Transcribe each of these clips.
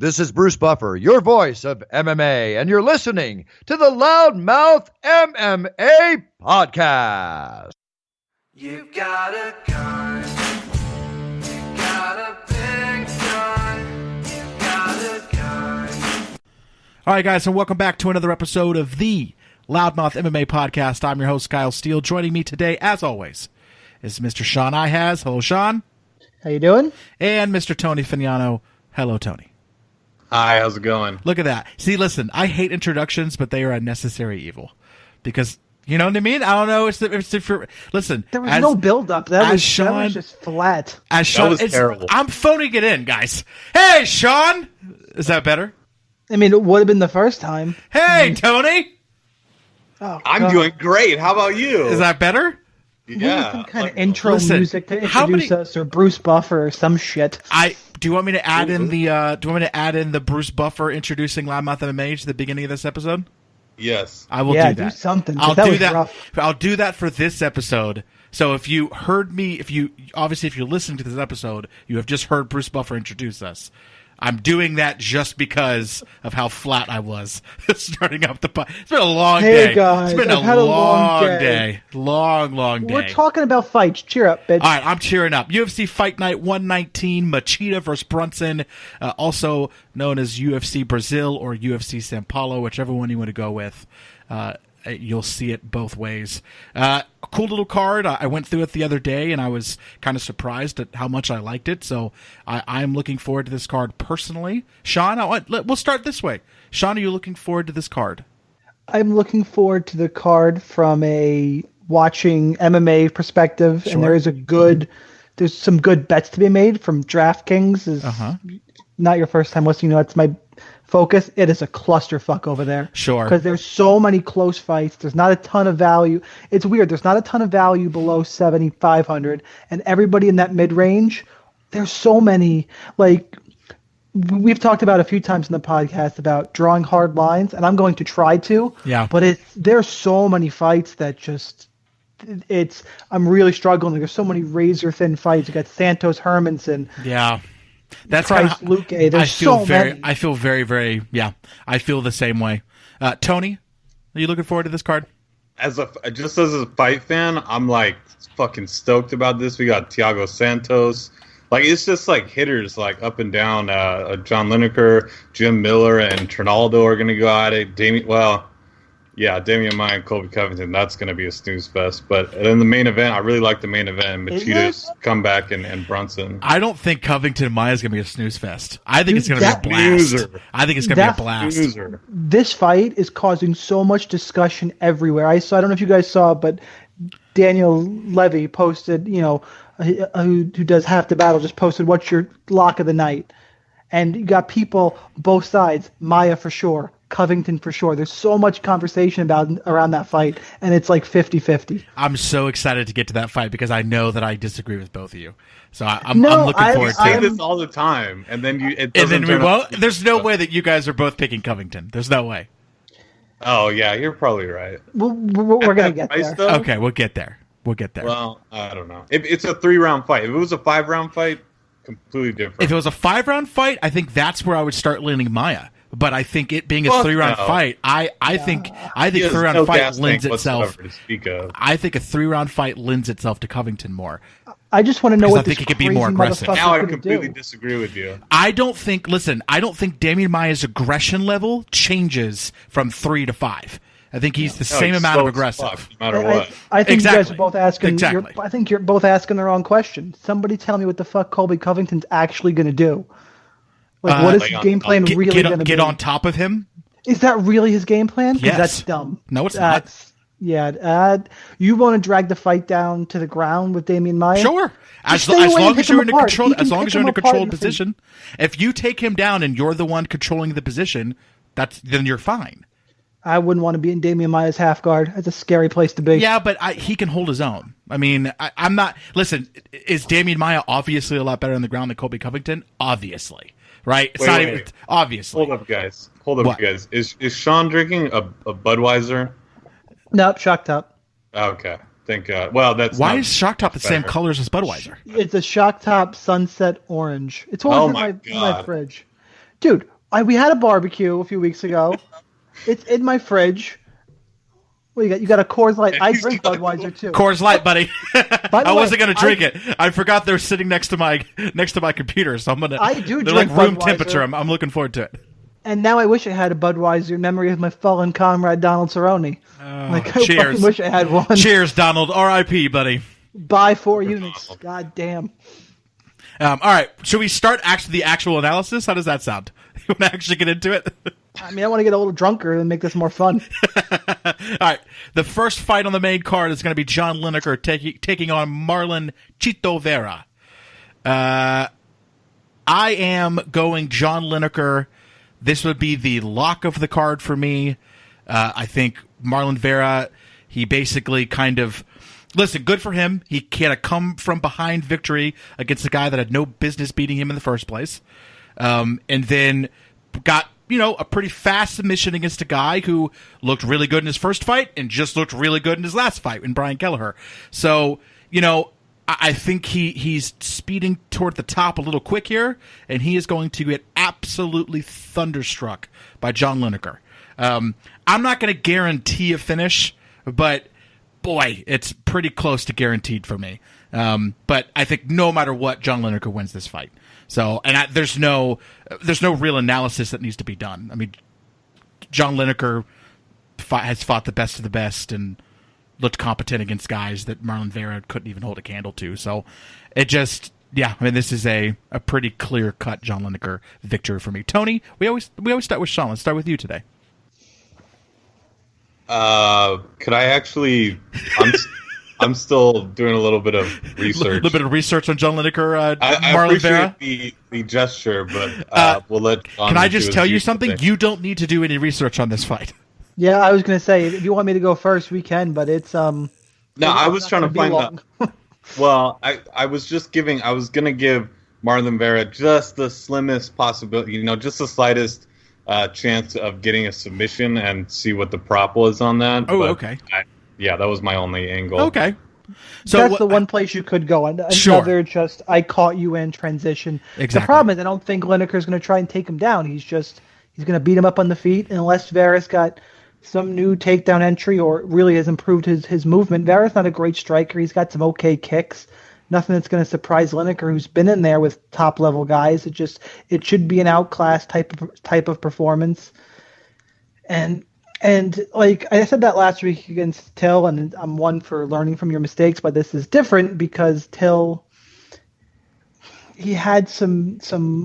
This is Bruce Buffer, your voice of MMA, and you're listening to the LoudMouth MMA Podcast. You got a gun, you got a big gun, you got a gun. All right, guys, and welcome back to another episode of the LoudMouth MMA Podcast. I'm your host, Kyle Steele. Joining me today, as always, is Mr. Sean Ihaz. Hello, Sean. How you doing? And Mr. Tony Fignano. Hello, Tony. Hi, how's it going? Look at that. See, listen, I hate introductions, but they are a necessary evil. Because, you know what I mean? I don't know. Listen. There was no build-up. That was just flat. As Sean, that was terrible. I'm phoning it in, guys. Hey, Sean! Is that better? I mean, it would have been the first time. Hey, Tony! Oh, I'm doing great. How about you? Is that better? Yeah. Some kind of intro music to introduce us, or Bruce Buffer, or some shit. Do you want me to add in the Bruce Buffer introducing LoudMouth MMA to the beginning of this episode? Yes. I will do that. Do something. I'll do that. Rough. I'll do that for this episode. So if you heard me, if you're listening to this episode, you have just heard Bruce Buffer introduce us. I'm doing that just because of how flat I was starting up the podcast. It's been a long day. Hey, guys. It's been a long day. Long day. We're talking about fights. Cheer up, bitch. All right, I'm cheering up. UFC Fight Night 119, Machida versus Brunson, also known as UFC Brazil or UFC São Paulo, whichever one you want to go with. You'll see it both ways. Cool little card. I went through it the other day, and I was kind of surprised at how much I liked it. So I'm looking forward to this card personally. Sean, we'll start this way. Sean, are you looking forward to this card? I'm looking forward to the card from a watching MMA perspective, Sure. and there's some good bets to be made from DraftKings. Is not your first time listening. That's my focus. It is a clusterfuck over there. Sure. Because there's so many close fights. There's not a ton of value. It's weird. There's not a ton of value below 7,500. And everybody in that mid-range, there's so many. Like, we've talked about a few times in the podcast about drawing hard lines, and I'm going to try to. Yeah. But there's so many fights that just... I'm really struggling. There's so many razor-thin fights. You got Santos Hermanson. Yeah. That's Price, kind of Luke A. There's so many. I feel very, very, I feel the same way. Tony, are you looking forward to this card? Just as a fight fan, I'm like fucking stoked about this. We got Thiago Santos. Like, it's just like hitters like up and down. John Lineker, Jim Miller, and Trinaldo are going to go at it. Damian Maia and Colby Covington, that's going to be a snooze fest. But in the main event, I really like the main event. Machida's comeback and Brunson. I don't think Covington Maia is going to be a snooze fest. I think it's going to be a blast. Snoozer. I think it's going to be a blast. Snoozer. This fight is causing so much discussion everywhere. I don't know if you guys saw, but Daniel Levy posted, who does Half the Battle, just posted, what's your lock of the night? And you got people, both sides, Maia for sure, Covington for sure. There's so much conversation around that fight, and it's like 50-50. I'm so excited to get to that fight because I know that I disagree with both of you. So I'm looking forward to it. I say this all the time, and then we won't. There's no way that you guys are both picking Covington. There's no way. Oh yeah, you're probably right. We're gonna get there. Though, okay, we'll get there. Well, I don't know. It's a 3-round fight. If it was a 5-round fight, completely different. If it was a 5-round fight, I think that's where I would start leaning Maia. But I think it being a 3-round fight, I think 3-round fight lends itself. I think a 3-round fight lends itself to Covington more. I just want to know what I think it could be more aggressive. Now I completely disagree with you. I don't think Damian Maia's aggression level changes from 3 to 5. I think he's the same amount of aggressive. No matter what. I think you guys are both asking. Exactly. I think you're both asking the wrong question. Somebody tell me what the fuck Colby Covington's actually going to do. Like, what is his game plan really going to be? Get on top of him? Is that really his game plan? Because that's dumb. No, it's not. Yeah. You want to drag the fight down to the ground with Damian Maia? Sure. As long as you're in a controlled position. If you take him down and you're the one controlling the position, then you're fine. I wouldn't want to be in Damian Maia's half guard. That's a scary place to be. Yeah, but he can hold his own. I mean, I'm not... Listen, is Damian Maia obviously a lot better on the ground than Colby Covington? Obviously. Right? It's not even... Obviously. Hold up, guys. Is Sean drinking a Budweiser? Nope, Shock Top. Okay. Thank God. Well, why is Shock Top the same colors as Budweiser? It's a Shock Top Sunset Orange. It's always in my fridge. Dude, we had a barbecue a few weeks ago. It's in my fridge. What you got? You got a Coors Light. I drink Budweiser too. Coors Light, buddy. By the I way, wasn't gonna drink it. I forgot they're sitting next to my computer, so I'm gonna. I do They're drink like room Budweiser. temperature. I'm looking forward to it. And now I wish I had a Budweiser in memory of my fallen comrade Donald Cerrone. I cheers. fucking wish I had one. Cheers, Donald. R.I.P., buddy. Buy 4 units. God damn. All right, should we start the actual analysis? How does that sound? You want to actually get into it? I mean, I want to get a little drunker and make this more fun. All right, the first fight on the main card is going to be John Lineker taking on Marlon Chito Vera. I am going John Lineker. This would be the lock of the card for me. I think Marlon Vera, he basically kind of... Listen, good for him. He had a come-from-behind victory against a guy that had no business beating him in the first place. And then got, a pretty fast submission against a guy who looked really good in his first fight and just looked really good in his last fight in Brian Kelleher. So, I think he's speeding toward the top a little quick here, and he is going to get absolutely thunderstruck by John Lineker. I'm not going to guarantee a finish, but boy, it's pretty close to guaranteed for me. But I think no matter what, John Lineker wins this fight. So, and there's no real analysis that needs to be done. I mean, John Lineker has fought the best of the best and looked competent against guys that Marlon Vera couldn't even hold a candle to. So, this is a pretty clear cut John Lineker victory for me. Tony, we always start with Sean. Let's start with you today. Could I actually? I'm still doing a little bit of research. A little bit of research on John Lineker, I Marlon Vera. appreciate the gesture, but we'll let. John Can I do just his tell you usual something? thing. You don't need to do any research on this fight. Yeah, I was going to say, if you want me to go first, we can, but it's... No, I was trying to find long. Well, I was going to give Marlon Vera just the slimmest possibility, just the slightest chance of getting a submission and see what the prop was on that. Oh, But okay. that was my only angle. Okay. So That's the one place you could go. Another Sure. just, I caught you in transition. Exactly. The problem is, I don't think Lineker's going to try and take him down. He's going to beat him up on the feet, unless Vera's got some new takedown entry or really has improved his movement. Vera's not a great striker. He's got some okay kicks. Nothing that's going to surprise Lineker, who's been in there with top level guys. It should be an outclass type of performance. And like I said that last week against Till, and I'm one for learning from your mistakes, but this is different because Till, he had some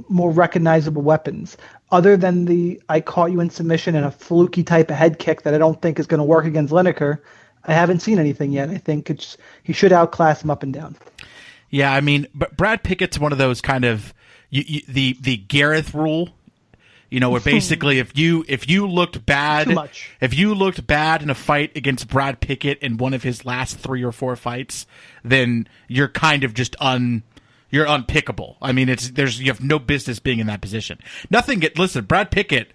more recognizable weapons. Other than the I caught you in submission and a fluky type of head kick that I don't think is going to work against Lineker, I haven't seen anything yet. I think he should outclass him up and down. Yeah, I mean, but Brad Pickett's one of those kind of the Gareth rule, where basically if you looked bad, Too much. if you looked bad in a fight against Brad Pickett in one of his last 3 or 4 fights, then you're kind of just you're unpickable. I mean, you have no business being in that position. Listen, Brad Pickett,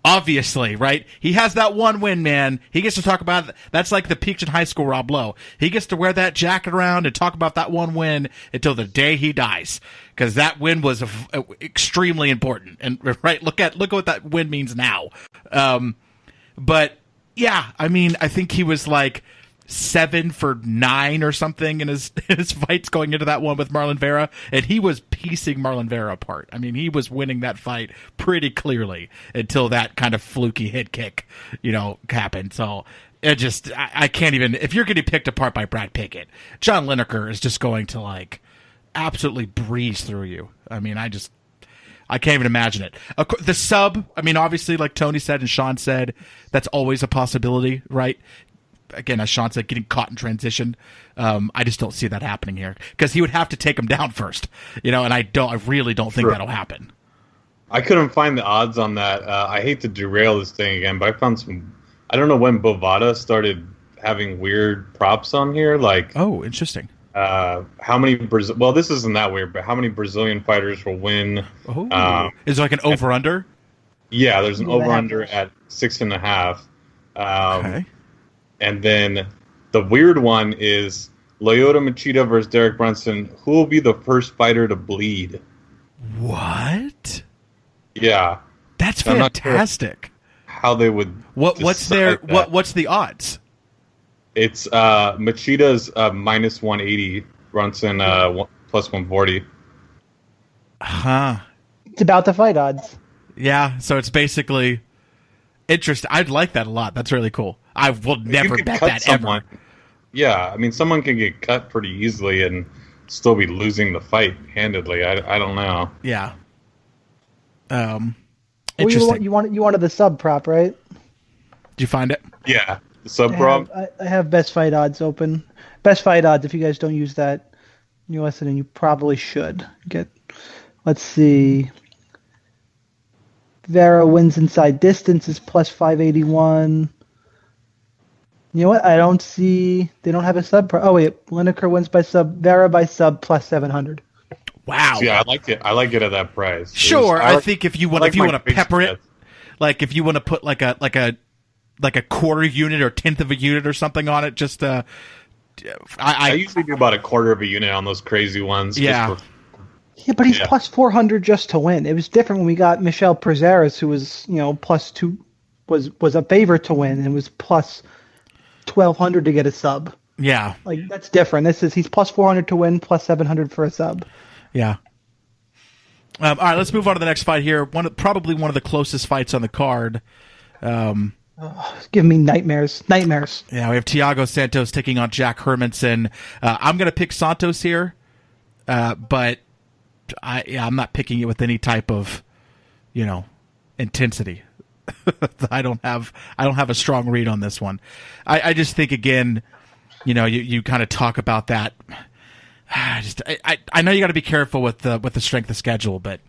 obviously, right? He has that one win, man. He gets to talk about it. That's like the peaks in high school Rob Lowe. He gets to wear that jacket around and talk about that one win until the day he dies, because that win was extremely important. And right, look at what that win means now. But yeah, I mean, I think he was like 7 for 9 or something in his fights going into that one with Marlon Vera, and he was piecing Marlon Vera apart. I mean, he was winning that fight pretty clearly until that kind of fluky head kick, happened. So I can't even. If you're getting picked apart by Brad Pickett, John Lineker is just going to absolutely breeze through you. I mean, I can't even imagine it. The sub, I mean, obviously, like Tony said and Sean said, that's always a possibility, right? Again, as Sean said, getting caught in transition. I just don't see that happening here because he would have to take him down first, and I really don't think that'll happen. I couldn't find the odds on that. I hate to derail this thing again, but I found some. I don't know when Bovada started having weird props on here. Oh, interesting. How many Well, this isn't that weird, but how many Brazilian fighters will win? Is there an over under? Yeah, there's an over under at 6.5. Okay. And then the weird one is Lyoto Machida versus Derek Brunson. Who will be the first fighter to bleed? What? Yeah. That's I'm not sure fantastic. how they would. What's the odds? It's Machida's minus 180, Brunson plus 140. Huh. It's about the fight odds. Yeah, so it's basically interesting. I'd like that a lot. That's really cool. I will never bet that someone, ever. Yeah, I mean, someone can get cut pretty easily and still be losing the fight handedly. I don't know. Yeah. Well, Interesting. you wanted the sub prop, right? Did you find it? Yeah, the sub prop. I have best fight odds open. Best fight odds. If you guys don't use that, you're listening. You probably should get. Let's see. Vera wins inside distance is plus 581. You know what? I don't see. They don't have a sub. Oh wait, Lineker wins by sub. Vera by sub plus 700. Wow. Yeah, I like it. I like it at that price. Sure, I think if you want to pepper it, bets. like if you want to put like a quarter unit or tenth of a unit or something on it, just I usually do about a quarter of a unit on those crazy ones. Yeah. Yeah, but he's plus 400 just to win. It was different when we got Michel Prazeres, who was plus 2, was a favorite to win, and was plus 1,200 to get a sub. Yeah. Like that's different. He's plus 400 to win, plus 700 for a sub. Yeah. All right, let's move on to the next fight here. Probably one of the closest fights on the card. It's giving me nightmares. Nightmares. Yeah, we have Thiago Santos taking on Jack Hermanson. I'm going to pick Santos here, but I'm not picking it with any type of, intensity. I don't have a strong read on this one. I just think again, you kind of talk about that. I know you got to be careful with the strength of schedule, but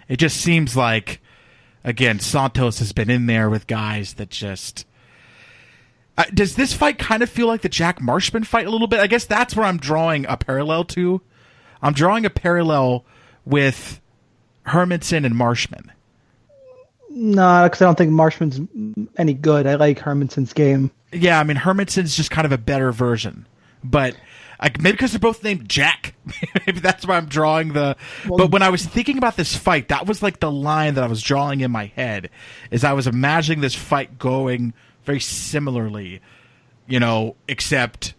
it just seems like again Santos has been in there with guys that just. Does this fight kind of feel like the Jack Marshman fight a little bit? I guess that's where I'm drawing a parallel to. I'm drawing a parallel with Hermanson and Marshman. No, because I don't think Marshman's any good. I like Hermanson's game. Yeah, I mean, Hermanson's just kind of a better version. But maybe because they're both named Jack. Maybe that's why I'm drawing the... But when I was thinking about this fight, that was like the line that I was drawing in my head, is I was imagining this fight going very similarly, except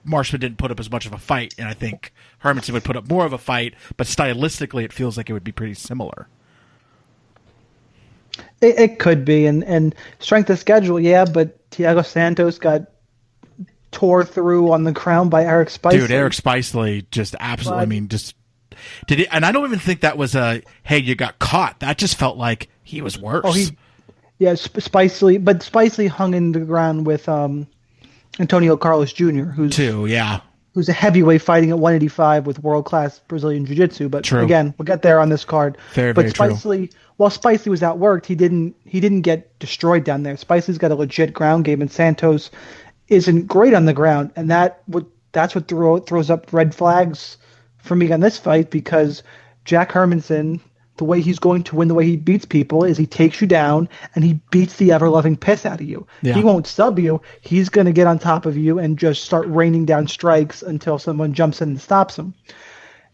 Marshman didn't put up as much of a fight, and I think Hermanson would put up more of a fight, but stylistically it feels like it would be pretty similar. It could be, and strength of schedule, yeah, but Thiago Santos got tore through on the ground by Eric Spicely. Dude, Eric Spicely just absolutely, did it, and I don't even think that was hey, you got caught. That just felt like he was worse. Spicely hung in the ground with Antonio Carlos Jr., who's a heavyweight fighting at 185 with world-class Brazilian Jiu-Jitsu. But again, we'll get there on this card. Very Spicely, while Spicely was outworked, he didn't get destroyed down there. Spicely's got a legit ground game, and Santos isn't great on the ground, and that's what throws up red flags for me on this fight, because Jack Hermanson, the way he's going to win, the way he beats people, is he takes you down and he beats the ever-loving piss out of you. Yeah. He won't sub you. He's going to get on top of you and just start raining down strikes until someone jumps in and stops him.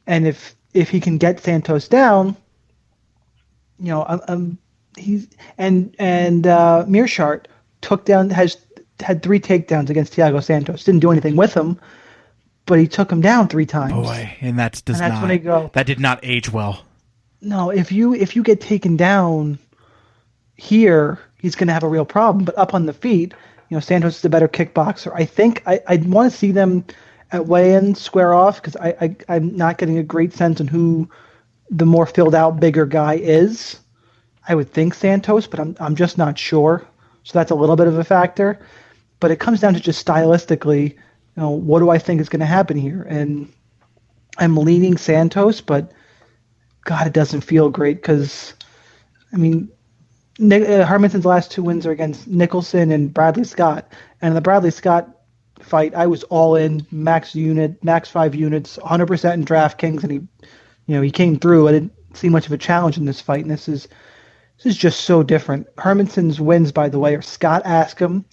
And if he can get Santos down, he's Mearshart had 3 takedowns against Thiago Santos. Didn't do anything with him, but he took him down 3 times. Boy, and that's when he go. That did not age well. No, if you get taken down here, he's going to have a real problem. But up on the feet, Santos is a better kickboxer. I think I'd want to see them at weigh-in square off, because I'm not getting a great sense on who the more filled out, bigger guy is. I would think Santos, but I'm just not sure. So that's a little bit of a factor. But it comes down to just stylistically, what do I think is going to happen here? And I'm leaning Santos, but God, it doesn't feel great, because, Hermanson's last 2 wins are against Nicholson and Bradley Scott. And in the Bradley Scott fight, I was all in, max 5 units, 100% in DraftKings, and he came through. I didn't see much of a challenge in this fight, and this is just so different. Hermanson's wins, by the way, are Scott Askham,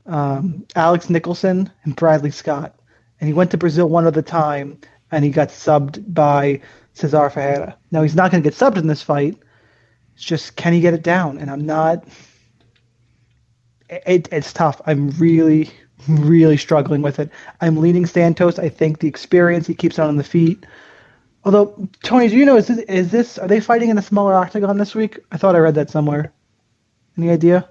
Alex Nicholson, and Bradley Scott. And he went to Brazil one other time, and he got subbed by Cesar Ferreira. Now he's not going to get subbed in this fight. It's just, can he get it down? And I'm not. It's tough. I'm really, really struggling with it. I'm leaning Santos. I think the experience, he keeps on the feet. Although, Tony, do you know, is this are they fighting in a smaller octagon this week? I thought I read that somewhere. Any idea?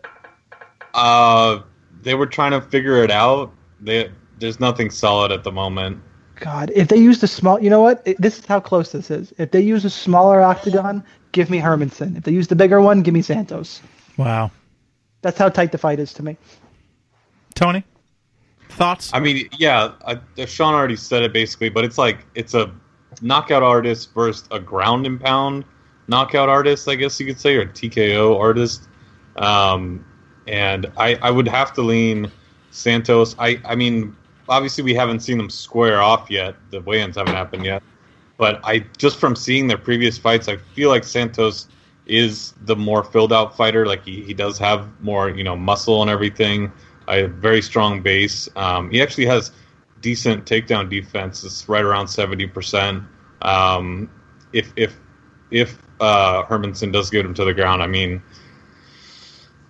They were trying to figure it out. There's nothing solid at the moment. God, if they used a small, you know what? This is how close this is. If they use a smaller octagon, give me Hermanson. If they use the bigger one, give me Santos. Wow. That's how tight the fight is to me. Tony, thoughts? I mean, yeah, Sean already said it basically, but it's like it's a knockout artist versus a ground and pound knockout artist, I guess you could say, or TKO artist. And I would have to lean Santos. I mean, obviously we haven't seen them square off yet. The weigh-ins haven't happened yet. But just from seeing their previous fights, I feel like Santos is the more filled out fighter. Like he does have more, muscle and everything. A very strong base. He actually has decent takedown defense. It's right around 70%. If Hermanson does get him to the ground, I mean,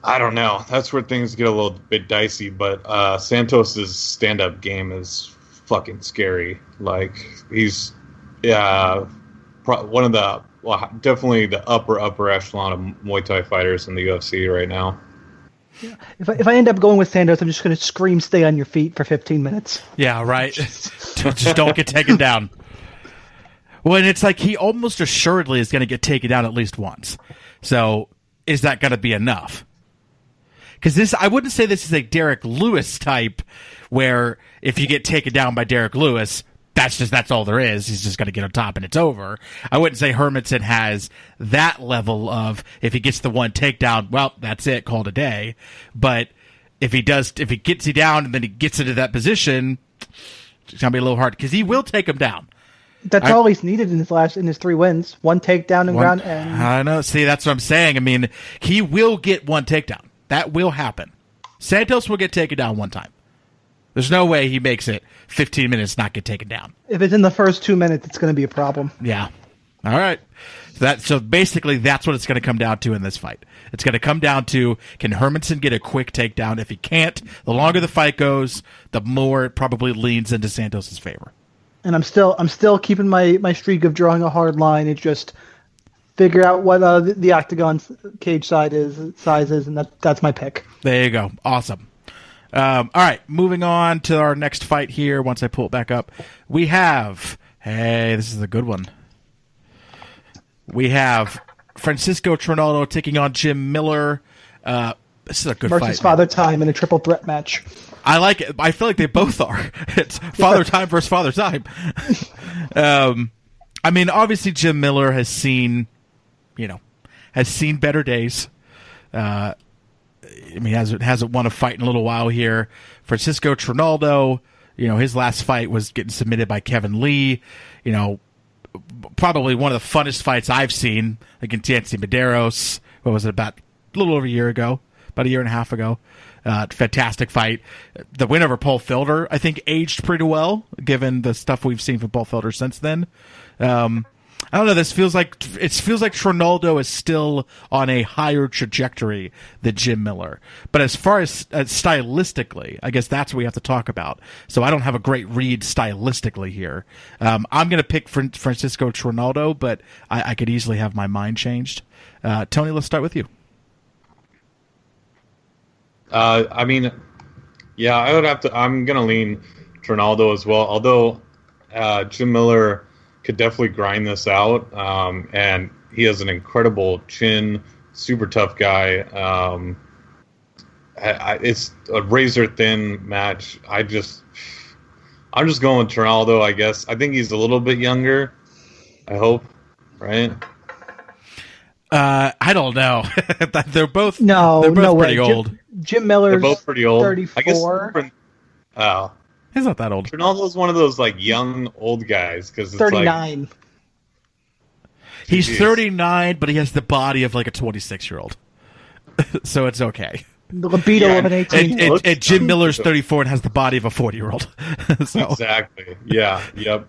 I don't know. That's where things get a little bit dicey. But Santos's stand-up game is fucking scary. Like he's one of the definitely the upper echelon of Muay Thai fighters in the UFC right now. Yeah. If I end up going with Santos, I'm just going to scream, "Stay on your feet" for 15 minutes. Yeah, right. Just don't get taken down. Well, and it's like he almost assuredly is going to get taken down at least once. So is that going to be enough? Because I wouldn't say this is a Derek Lewis type where if you get taken down by Derek Lewis, that's all there is. He's just going to get on top and it's over. I wouldn't say Hermanson has that level of if he gets the one takedown, well, that's it, called a day. But if he gets you down and then he gets into that position, it's going to be a little hard because he will take him down. That's all he's needed in his 3 wins. One takedown and ground. And I know. See, that's what I'm saying. I mean, he will get one takedown. That will happen. Santos will get taken down one time. There's no way he makes it 15 minutes not get taken down. If it's in the first 2 minutes, it's going to be a problem. Yeah. All right. So basically, that's what it's going to come down to in this fight. It's going to come down to, can Hermanson get a quick takedown? If he can't, the longer the fight goes, the more it probably leans into Santos's favor. And I'm still keeping my streak of drawing a hard line. It's just figure out what the octagon cage size is, and that's my pick. There you go. Awesome. All right, moving on to our next fight here. Once I pull it back up, we have. Hey, this is a good one. We have Francisco Trinaldo taking on Jim Miller. This is a good fight. Versus Father Time in a triple threat match. I like it. I feel like they both are. It's Father Time versus Father Time. I mean, obviously Jim Miller has seen better days. I mean, hasn't won a fight in a little while here. Francisco Trinaldo, his last fight was getting submitted by Kevin Lee. Probably one of the funnest fights I've seen against Yancy Medeiros. What was it, about a little over a year ago? About a year and a half ago. Fantastic fight. The win over Paul Felder, I think, aged pretty well, given the stuff we've seen from Paul Felder since then. I don't know. It feels like Trinaldo is still on a higher trajectory than Jim Miller. But as far as stylistically, I guess that's what we have to talk about. So I don't have a great read stylistically here. I'm going to pick Francisco Trinaldo, but I could easily have my mind changed. Tony, let's start with you. I mean, yeah, I would have to. I'm gonna lean Trinaldo as well. Although Jim Miller could definitely grind this out, and he has an incredible chin, super tough guy. It's a razor thin match. I'm just going with Trinaldo, I guess. I think he's a little bit younger. I hope, right? I don't know. They're both way. pretty old. Jim Miller's They're both pretty old. 34. I guess. He's not that old. Ronaldo's one of those like young old guys because it's 39. Like, he's 39, but he has the body of like a 26-year-old. So it's okay. The libido of an 18. And Jim Miller's 34 and has the body of a 40-year-old. So. Exactly. Yeah. Yep.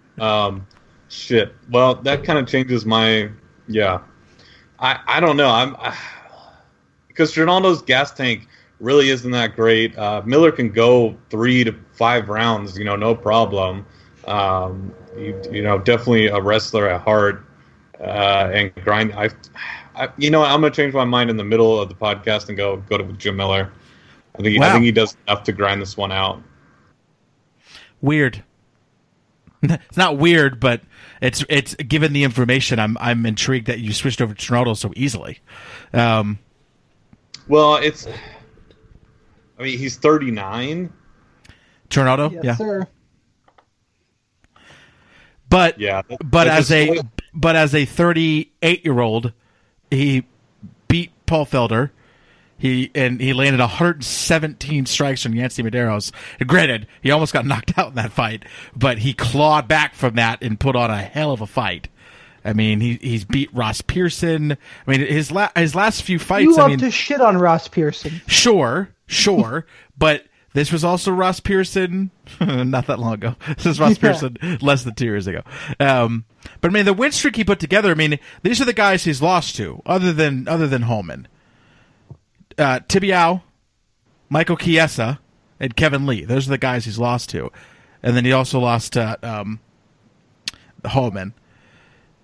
Shit. Well, that kind of changes my. Yeah. I don't know. Because Ronaldo's gas tank really isn't that great. Miller can go 3 to 5 rounds, no problem. Definitely a wrestler at heart, and grind. I'm gonna change my mind in the middle of the podcast and go to Jim Miller. I think he does enough to grind this one out. Weird. It's not weird, but it's given the information. I'm intrigued that you switched over to Ronaldo so easily. Well, he's 39. Ronaldo, Yes, yeah. sir. But yeah, as a 38-year-old, he beat Paul Felder. He landed 117 strikes from Yancy Medeiros. Granted, he almost got knocked out in that fight, but he clawed back from that and put on a hell of a fight. I mean, he's beat Ross Pearson. I mean, his last few fights. You love to shit on Ross Pearson. Sure, but this was also Ross Pearson not that long ago. This is Ross Pearson less than 2 years ago. But I mean, the win streak he put together. I mean, these are the guys he's lost to, other than Holman. Tibiao, Michael Chiesa, and Kevin Lee. Those are the guys he's lost to. And then he also lost to Holman.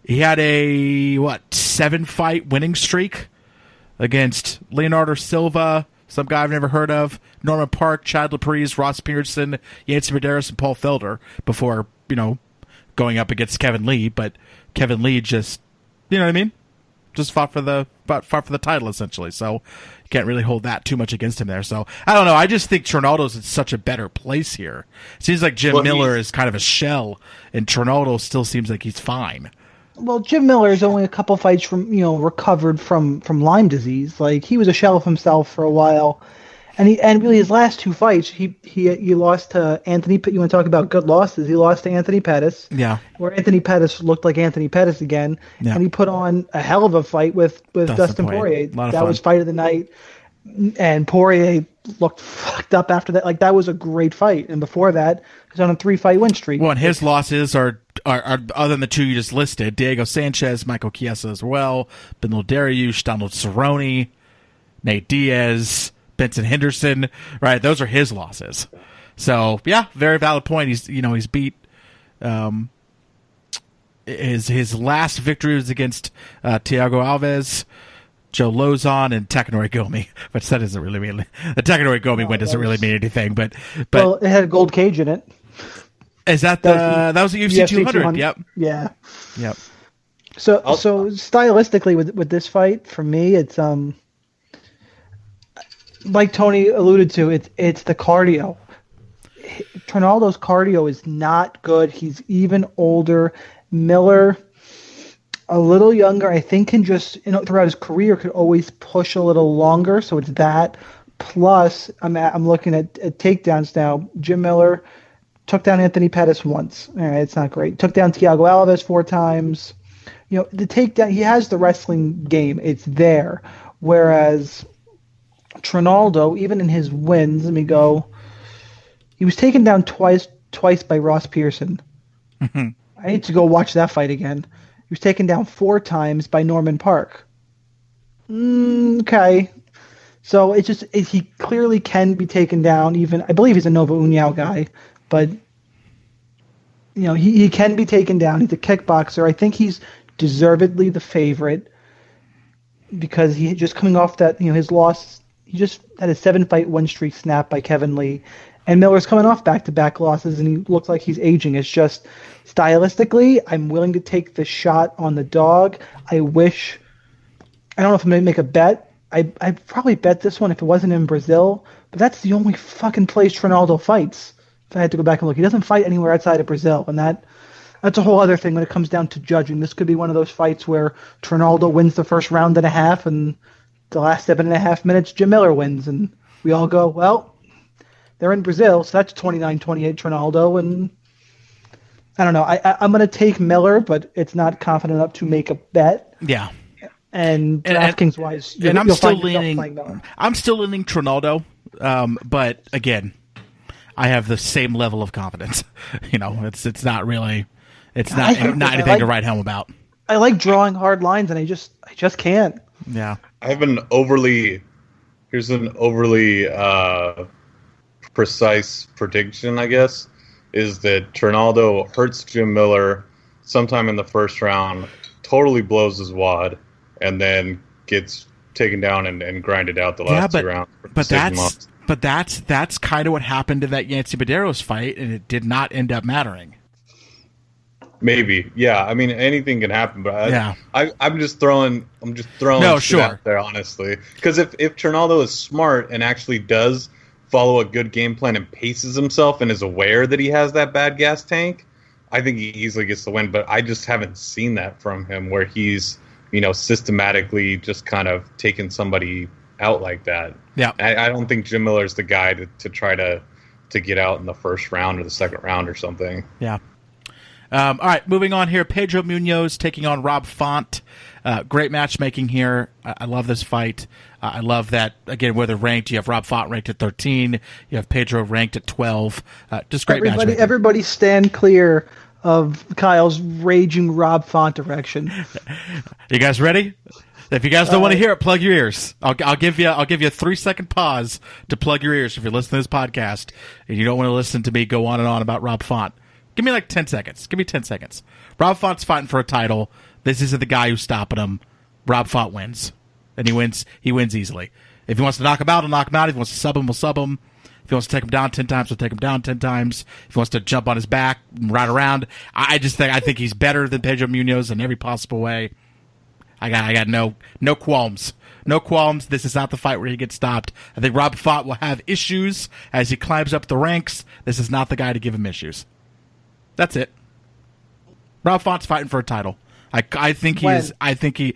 He had a 7-fight winning streak against Leonardo Silva, some guy I've never heard of, Norman Park, Chad Laprise, Ross Pearson, Yancy Medeiros, and Paul Felder before, going up against Kevin Lee. But Kevin Lee just, you know what I mean? Just fought for the title, essentially. So you can't really hold that too much against him there. So I don't know. I just think Trinaldo's in such a better place here. It seems like Jim Miller is kind of a shell, and Trinaldo still seems like he's fine. Well, Jim Miller is only a couple fights from recovered from Lyme disease. Like, he was a shell of himself for a while, and really his last 2 fights, he lost to Anthony. You want to talk about good losses? He lost to Anthony Pettis. Yeah. Where Anthony Pettis looked like Anthony Pettis again, and he put on a hell of a fight with Dustin Poirier. That was fight of the night, and Poirier looked fucked up after that. Like, that was a great fight, and before that, he was on a 3-fight win streak. Well, and his losses are other than the 2 you just listed, Diego Sanchez, Michael Chiesa as well, Benil Dariush, Donald Cerrone, Nate Diaz, Benson Henderson, right? Those are his losses. So yeah, very valid point. He's beat his last victory was against Thiago Alves, Joe Lozon, and Takanori Gomi, which that doesn't really mean the Takanori Gomi win doesn't really mean anything. But well, it had a gold cage in it. Is that that was the UFC 200? Yep. Yeah. Yep. So stylistically with this fight, for me, it's like Tony alluded to, it's the cardio. Trinaldo's cardio is not good. He's even older. Miller, a little younger, I think, can just throughout his career could always push a little longer. So it's that. Plus, I'm looking at takedowns now. Jim Miller took down Anthony Pettis once. All right, it's not great. Took down Thiago Alves 4 times. The takedown, he has the wrestling game. It's there. Whereas Trinaldo, even in his wins, he was taken down twice by Ross Pearson. I need to go watch that fight again. He was taken down 4 times by Norman Park. Okay. So he clearly can be taken down. Even I believe he's a Nova União guy. But, he can be taken down. He's a kickboxer. I think he's deservedly the favorite because he just coming off that, his loss. He just had a 7-fight win streak snapped by Kevin Lee. And Miller's coming off back-to-back losses, and he looks like he's aging. It's just, stylistically, I'm willing to take the shot on the dog. I don't know if I'm going to make a bet. I'd probably bet this one if it wasn't in Brazil, but that's the only fucking place Trinaldo fights. If I had to go back and look, he doesn't fight anywhere outside of Brazil, and that's a whole other thing when it comes down to judging. This could be one of those fights where Trinaldo wins the first round and a half, and the last 7.5 minutes, Jim Miller wins, and we all go, well, they're in Brazil, so that's 29-28 Trinaldo, and I don't know. I'm going to take Miller, but it's not confident enough to make a bet. Yeah. And DraftKings wise, and I'm you'll still find yourself leaning. playing Miller. I'm still leaning Trinaldo, but again, I have the same level of confidence. It's not really. It's not anything to write home about. I like drawing hard lines, and I just can't. Yeah. I have an overly precise prediction, I guess, is that Trinaldo hurts Jim Miller sometime in the first round, totally blows his wad, and then gets taken down and grinded out the last 2 rounds. But that's kind of what happened in that Yancy Medeiros fight, and it did not end up mattering. Maybe, yeah. I mean, anything can happen, but I'm just throwing No, shit sure. out there, honestly. Because if Trinaldo is smart and actually does follow a good game plan and paces himself and is aware that he has that bad gas tank, I think he easily gets the win. But I just haven't seen that from him, where he's systematically just kind of taking somebody out like that. Yeah, I don't think Jim Miller's the guy to try to get out in the first round or the second round or something. Yeah. All right, moving on here. Pedro Munoz taking on Rob Font. Great matchmaking here. I love this fight. I love that, again, where they're ranked. You have Rob Font ranked at 13. You have Pedro ranked at 12. Just great matchmaking. Everybody stand clear of Kyle's raging Rob Font direction. You guys ready? If you guys don't want to hear it, plug your ears. I'll give you a 3-second pause to plug your ears if you're listening to this podcast and you don't want to listen to me go on and on about Rob Font. Give me like 10 seconds. Give me 10 seconds. Rob Font's fighting for a title. This isn't the guy who's stopping him. Rob Font wins. And he wins easily. If he wants to knock him out, he'll knock him out. If he wants to sub him, we'll sub him. If he wants to take him down 10 times, we'll take him down 10 times. If he wants to jump on his back and ride around, I think he's better than Pedro Munoz in every possible way. I got no qualms. No qualms. This is not the fight where he gets stopped. I think Rob Font will have issues as he climbs up the ranks. This is not the guy to give him issues. That's it. Rob Font's fighting for a title. I think he is. I think he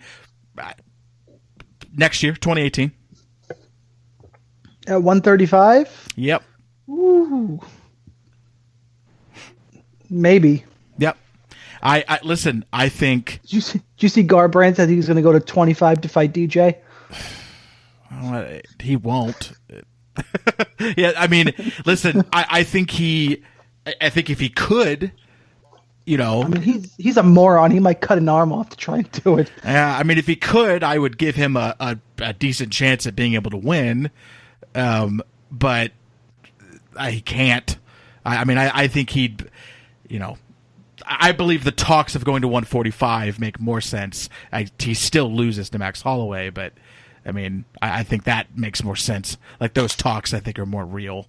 next year, 2018. At 135? Yep. Ooh. Maybe. Yep. I listen. I think. Did you see Garbrandt said he was going to go to 25 to fight DJ? He won't. Yeah. I mean, listen. I think if he could, I mean, he's a moron. He might cut an arm off to try and do it. Yeah, I mean, if he could, I would give him a decent chance at being able to win. But he can't. I think he'd, I believe the talks of going to 145 make more sense. He still loses to Max Holloway, but I mean, I think that makes more sense. Like those talks, I think are more real.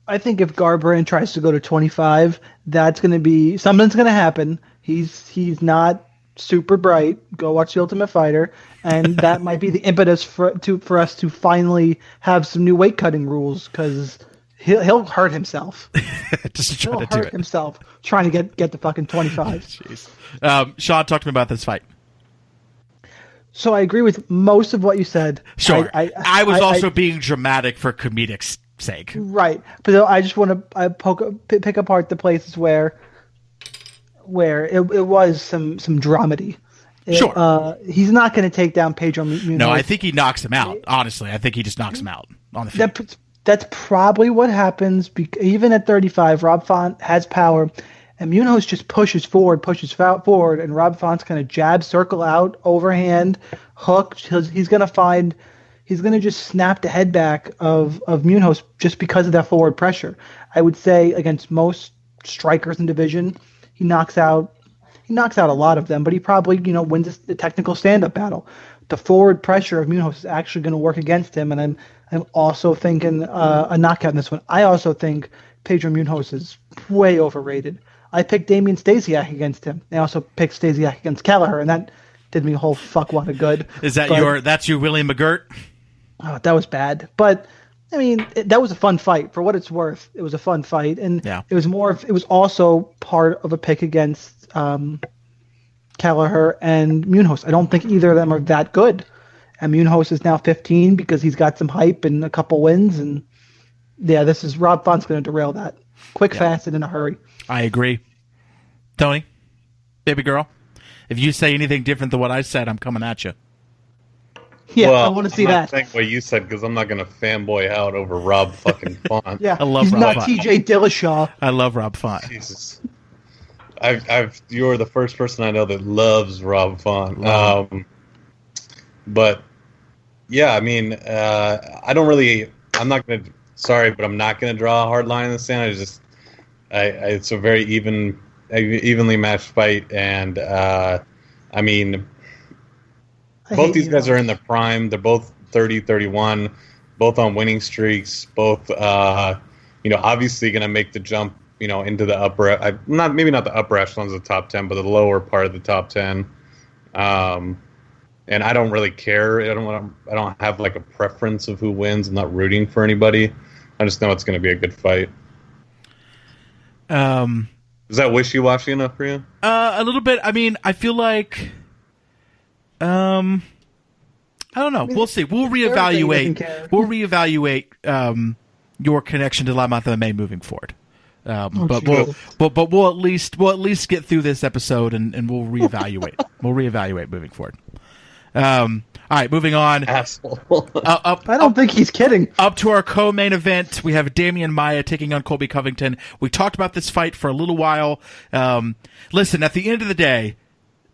I think if Garbrandt tries to go to 25, that's going to be something's going to happen. He's not super bright. Go watch The Ultimate Fighter, and that might be the impetus for us to finally have some new weight cutting rules because he'll hurt himself. Just he'll try to do hurt it. himself trying to get to fucking 25. Jeez. Sean, talk to me about this fight. So I agree with most of what you said. Sure. I was also being dramatic for comedic's sake. Right. But I just want to pick apart the places where it was some dramedy. Sure. He's not going to take down Pedro Munoz. No, I think he knocks him out. Honestly, I think he just knocks him out on the feet. That's probably what happens. Even at 35, Rob Font has power, and Munoz just pushes forward, and Rob Font's going to jab, circle out, overhand, hook. He's going to just snap the head back of Munoz just because of that forward pressure. I would say against most strikers in division, he knocks out a lot of them, but he probably wins the technical stand-up battle. The forward pressure of Munoz is actually going to work against him, and I'm also thinking a knockout in this one. I also think Pedro Munoz is way overrated. I picked Damian Stasiak against him. I also picked Stasiak against Kelleher, and that did me a whole fuck lot of good. Is that that's your William McGirt? Oh, that was bad. But I mean, that was a fun fight. For what it's worth, it was a fun fight, and it was also part of a pick against Kelleher and Munoz. I don't think either of them are that good. And Munoz is now 15 because he's got some hype and a couple wins, and this is Rob Font's going to derail that quick, fast, and in a hurry. I agree. Tony, baby girl, if you say anything different than what I said, I'm coming at you. Yeah, Well, I want to see I'm not that. saying what you said because I'm not going to fanboy out over Rob fucking Font. Yeah, I love he's Rob not Font. T.J. Dillashaw. I love Rob Font. Jesus. You're the first person I know that loves Rob Font. Love But yeah, I mean, I'm not going to. Sorry, but I'm not going to draw a hard line in the sand. It's a very evenly matched fight, and I mean, both these guys are in their prime. They're both 30, 31, both on winning streaks. Both, obviously going to make the jump, into the upper. Maybe not the upper echelons of the top 10, but the lower part of the top 10. And I don't really care. I don't have like a preference of who wins. I'm not rooting for anybody. I just know it's going to be a good fight. Is that wishy-washy enough for you? A little bit. I mean, I feel like, I don't know. We'll see. We'll reevaluate. We'll reevaluate your connection to LoudMouth MMA moving forward. But we'll at least get through this episode and we'll reevaluate. We'll reevaluate moving forward. All right, moving on. Asshole. I don't think he's kidding. Up to our co-main event, we have Damian Maia taking on Colby Covington. We talked about this fight for a little while. Listen, at the end of the day,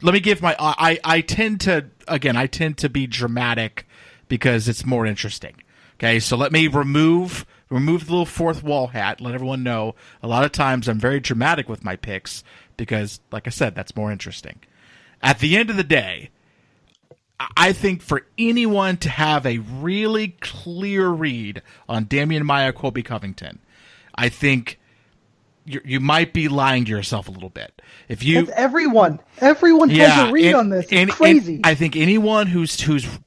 let me give my. I tend to be dramatic because it's more interesting. Okay, so let me remove the little fourth wall hat. Let everyone know. A lot of times I'm very dramatic with my picks because, like I said, that's more interesting. At the end of the day, I think for anyone to have a really clear read on Damian Maia, Colby Covington, I think you might be lying to yourself a little bit. If you, that's everyone has a read on this. It's crazy. And I think anyone who's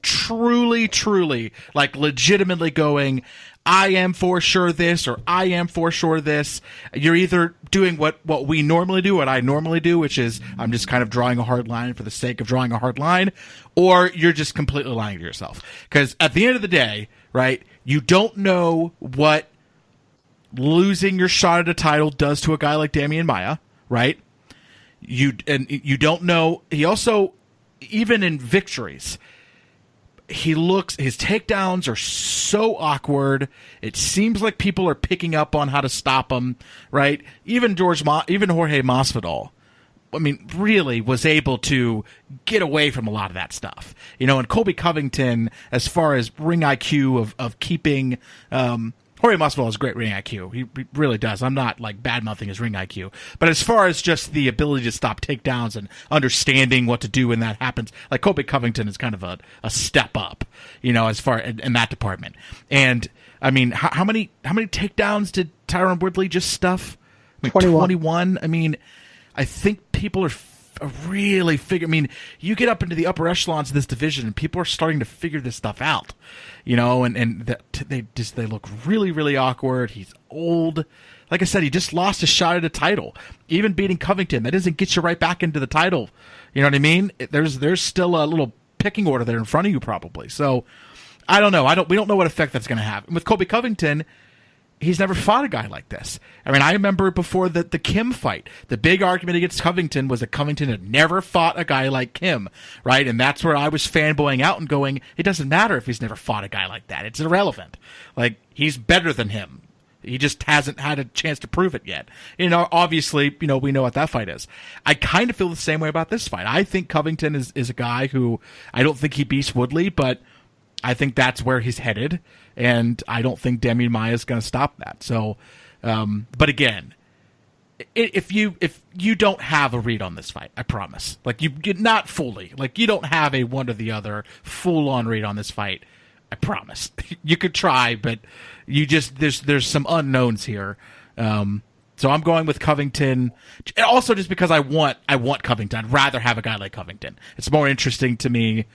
truly, like legitimately going, I am for sure this, or I am for sure this. You're either doing what we normally do, what I normally do, which is I'm just kind of drawing a hard line for the sake of drawing a hard line, or you're just completely lying to yourself. Because at the end of the day, right, you don't know what losing your shot at a title does to a guy like Damian Maia, right? You don't know. He also, even in victories, his takedowns are so awkward. It seems like people are picking up on how to stop him, right? Even Jorge Masvidal, I mean, really was able to get away from a lot of that stuff. And Colby Covington, as far as ring IQ of keeping, Jorge Masvidal has great ring IQ. He really does. I'm not like bad-mouthing his ring IQ. But as far as just the ability to stop takedowns and understanding what to do when that happens, like Colby Covington is kind of a step up, as far in that department. And I mean, how many takedowns did Tyron Woodley just stuff? I mean, 21. I mean, I think people are really figuring. I mean, you get up into the upper echelons of this division, and people are starting to figure this stuff out, and they look really, really awkward. He's old. Like I said, he just lost a shot at a title. Even beating Covington, that doesn't get you right back into the title. You know what I mean? There's still a little pecking order there in front of you, probably. So I don't know. We don't know what effect that's going to have. And with Colby Covington, he's never fought a guy like this. I mean, I remember before the Kim fight, the big argument against Covington was that Covington had never fought a guy like Kim, right? And that's where I was fanboying out and going, it doesn't matter if he's never fought a guy like that. It's irrelevant. Like, he's better than him. He just hasn't had a chance to prove it yet. Obviously, we know what that fight is. I kind of feel the same way about this fight. I think Covington is a guy who, I don't think he beats Woodley, but I think that's where he's headed, and I don't think Damian Maia is going to stop that. So, but again, if you don't have a read on this fight, I promise, like you not fully, like you don't have a one or the other full on read on this fight, I promise. You could try, but you just there's some unknowns here. So I'm going with Covington, and also just because I want Covington. I'd rather have a guy like Covington. It's more interesting to me.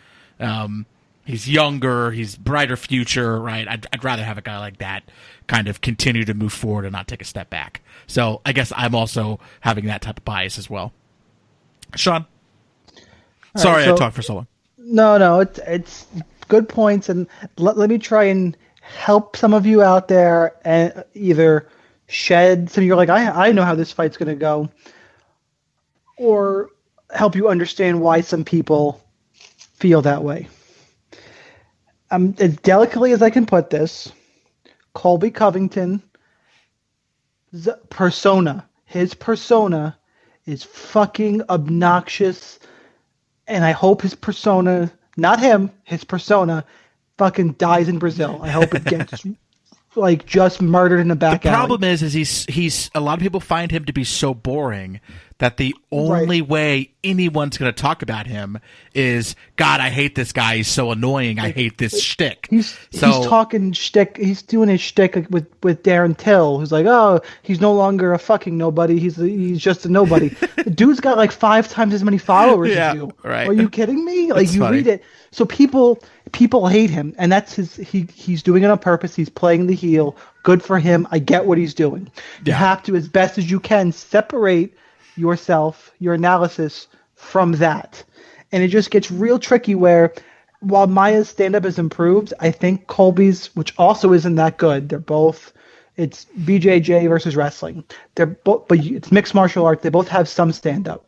He's younger, he's brighter future, right? I'd rather have a guy like that kind of continue to move forward and not take a step back. So I guess I'm also having that type of bias as well. Sean? Sorry I talked for so long. No, it's good points, and let me try and help some of you out there and either shed some of your, like, I know how this fight's going to go, or help you understand why some people feel that way. As delicately as I can put this, Colby Covington's persona, his persona is fucking obnoxious, and I hope his persona, not him, his persona, fucking dies in Brazil. I hope it gets like just murdered in the back The alley. problem is he's a lot of people find him to be so boring that the only way anyone's going to talk about him is, God, I hate this guy. He's so annoying. I hate this shtick. He's talking shtick. He's doing his shtick with Darren Till, who's like, oh, he's no longer a fucking nobody. He's just a nobody. The dude's got like 5 times as many followers as you. Right. Are you kidding me? Like, That's you funny. read it. So people hate him, and that's he's doing it on purpose. He's playing the heel. Good for him. I get what he's doing. You have to, as best as you can, separate yourself, your analysis from that. And it just gets real tricky where while Maya's stand-up has improved, I think Colby's, which also isn't that good, it's BJJ versus wrestling. They're both, but it's mixed martial arts. They both have some stand-up.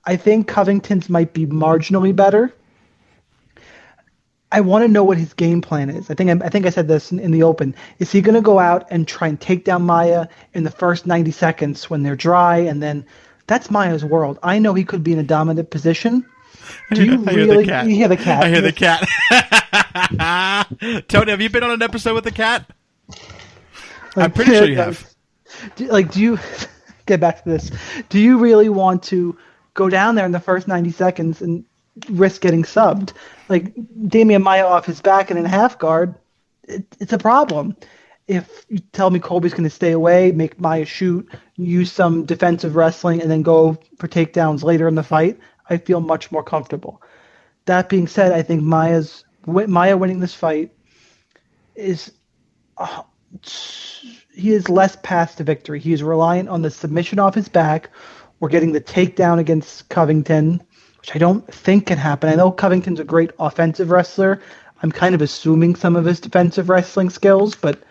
I think Covington's might be marginally better. I want to know what his game plan is. I think I said this in the open. Is he going to go out and try and take down Maya in the first 90 seconds when they're dry, and then that's Maya's world. I know he could be in a dominant position. Do you really? You hear the cat. I hear the cat. Tony, have you been on an episode with the cat? I'm pretty sure you have. Do you get back to this? Do you really want to go down there in the first 90 seconds and risk getting subbed? Like Damian Maya off his back and in half guard, it's a problem. If you tell me Colby's going to stay away, make Maya shoot, use some defensive wrestling, and then go for takedowns later in the fight, I feel much more comfortable. That being said, I think Maya winning this fight is he is less path to victory. He is reliant on the submission off his back or getting the takedown against Covington, which I don't think can happen. I know Covington's a great offensive wrestler. I'm kind of assuming some of his defensive wrestling skills, but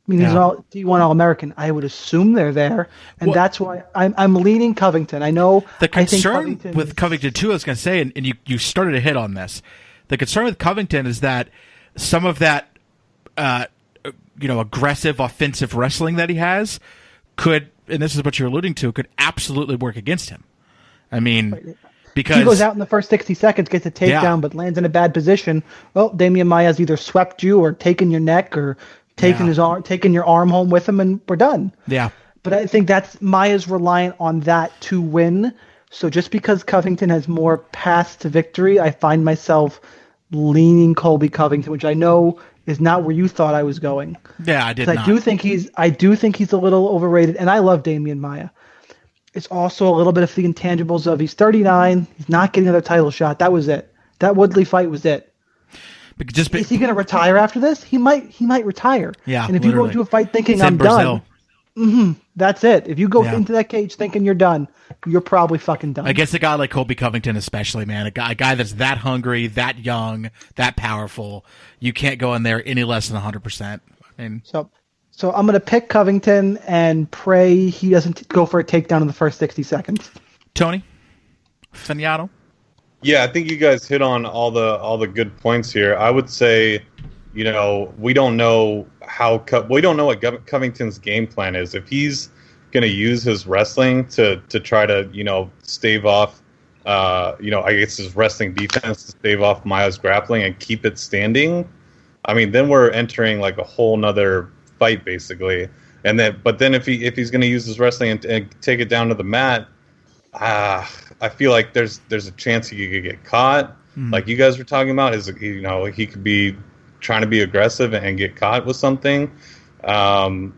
I mean, he's an D1 All-American. I would assume they're there, and that's why I'm leaning Covington. I know the concern Covington with Covington too. I was going to say, and you started to hit on this. The concern with Covington is that some of that, aggressive offensive wrestling that he has could, and this is what you're alluding to, could absolutely work against him. I mean, because he goes out in the first 60 seconds, gets a takedown, but lands in a bad position. Well, Damian Maya's either swept you or taken your neck or taking your arm home with him, and we're done. Yeah. But I think that's Maya's reliant on that to win. So just because Covington has more paths to victory, I find myself leaning Colby Covington, which I know is not where you thought I was going. Yeah, I did not. I do think he's a little overrated, and I love Damian Maya. It's also a little bit of the intangibles of he's 39, he's not getting another title shot. That was it. That Woodley fight was it. Is he going to retire after this? He might retire. Yeah, and if you go into a fight thinking I'm done, that's it. If you go into that cage thinking you're done, you're probably fucking done. Against a guy like Colby Covington, especially, man, a guy that's that hungry, that young, that powerful, you can't go in there any less than 100%. So I'm going to pick Covington and pray he doesn't go for a takedown in the first 60 seconds. Tony, Finiato. Yeah, I think you guys hit on all the good points here. I would say, we don't know what Covington's game plan is. If he's going to use his wrestling to try to stave off, I guess his wrestling defense to stave off Maya's grappling and keep it standing. I mean, then we're entering like a whole nother fight basically. But then if he's going to use his wrestling and take it down to the mat. I feel like there's a chance he could get caught. Like you guys were talking about, he could be trying to be aggressive and get caught with something. But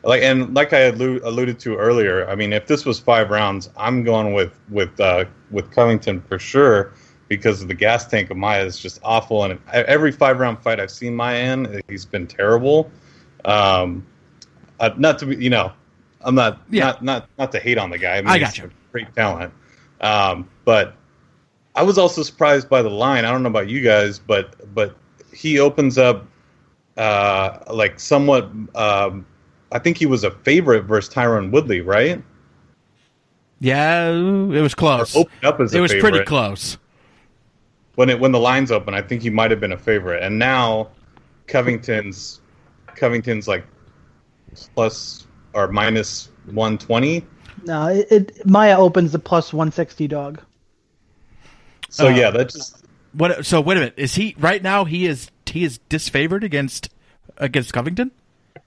like I alluded to earlier, I mean, if this was 5 rounds, I'm going with Covington for sure because of the gas tank of Maya is just awful. And every 5-round fight I've seen Maya in, he's been terrible. Not to be, I'm not to hate on the guy. I mean, I got you. Great talent. But I was also surprised by the line. I don't know about you guys, but he opens up like somewhat. I think he was a favorite versus Tyron Woodley, right? Yeah, it was close. Or opened up as it was favorite. pretty close. when the lines open, I think he might have been a favorite, and now Covington's like plus or minus 120. No, Maya opens the plus 160 dog. So yeah, that just What? So wait a minute. Is he right now? He is disfavored against Covington.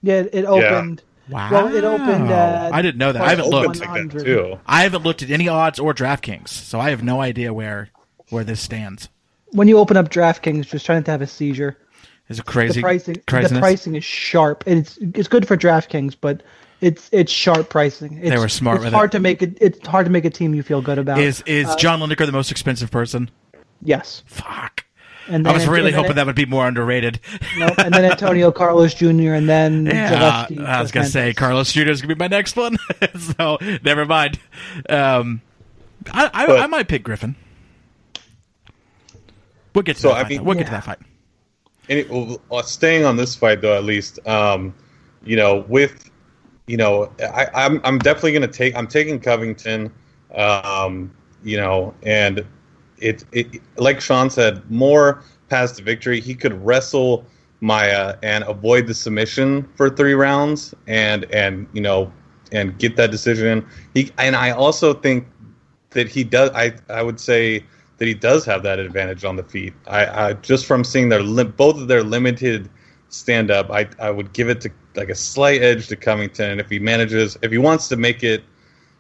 Yeah, it opened. Wow. Well, it opened. I didn't know that. I haven't open looked. like that too. I haven't looked at any odds or DraftKings, so I have no idea where this stands. When you open up DraftKings, just trying to have a seizure. Is it crazy? The craziness? pricing is sharp. It's good for DraftKings, but it's sharp pricing. They were smart it's with hard it. to make it. It's hard to make a team you feel good about. Is John Lineker the most expensive person? Yes. Fuck. And I was really hoping that would be more underrated. Nope. And then Antonio Carlos Jr. and then Yeah, Zaleski I was gonna say Santos. Carlos Jr. is gonna be my next one, so never mind. I might pick Griffin. We'll get to that fight. We'll get to that fight. Staying on this fight though, at least, I'm definitely going to take. I'm taking Covington, and it like Sean said, more past the victory. He could wrestle Maya and avoid the submission for 3 rounds, and get that decision. I also think that he does. I would say that he does have that advantage on the feet. I just from seeing both of their limited stand up, I would give it to like a slight edge to Covington. And if he wants to make it,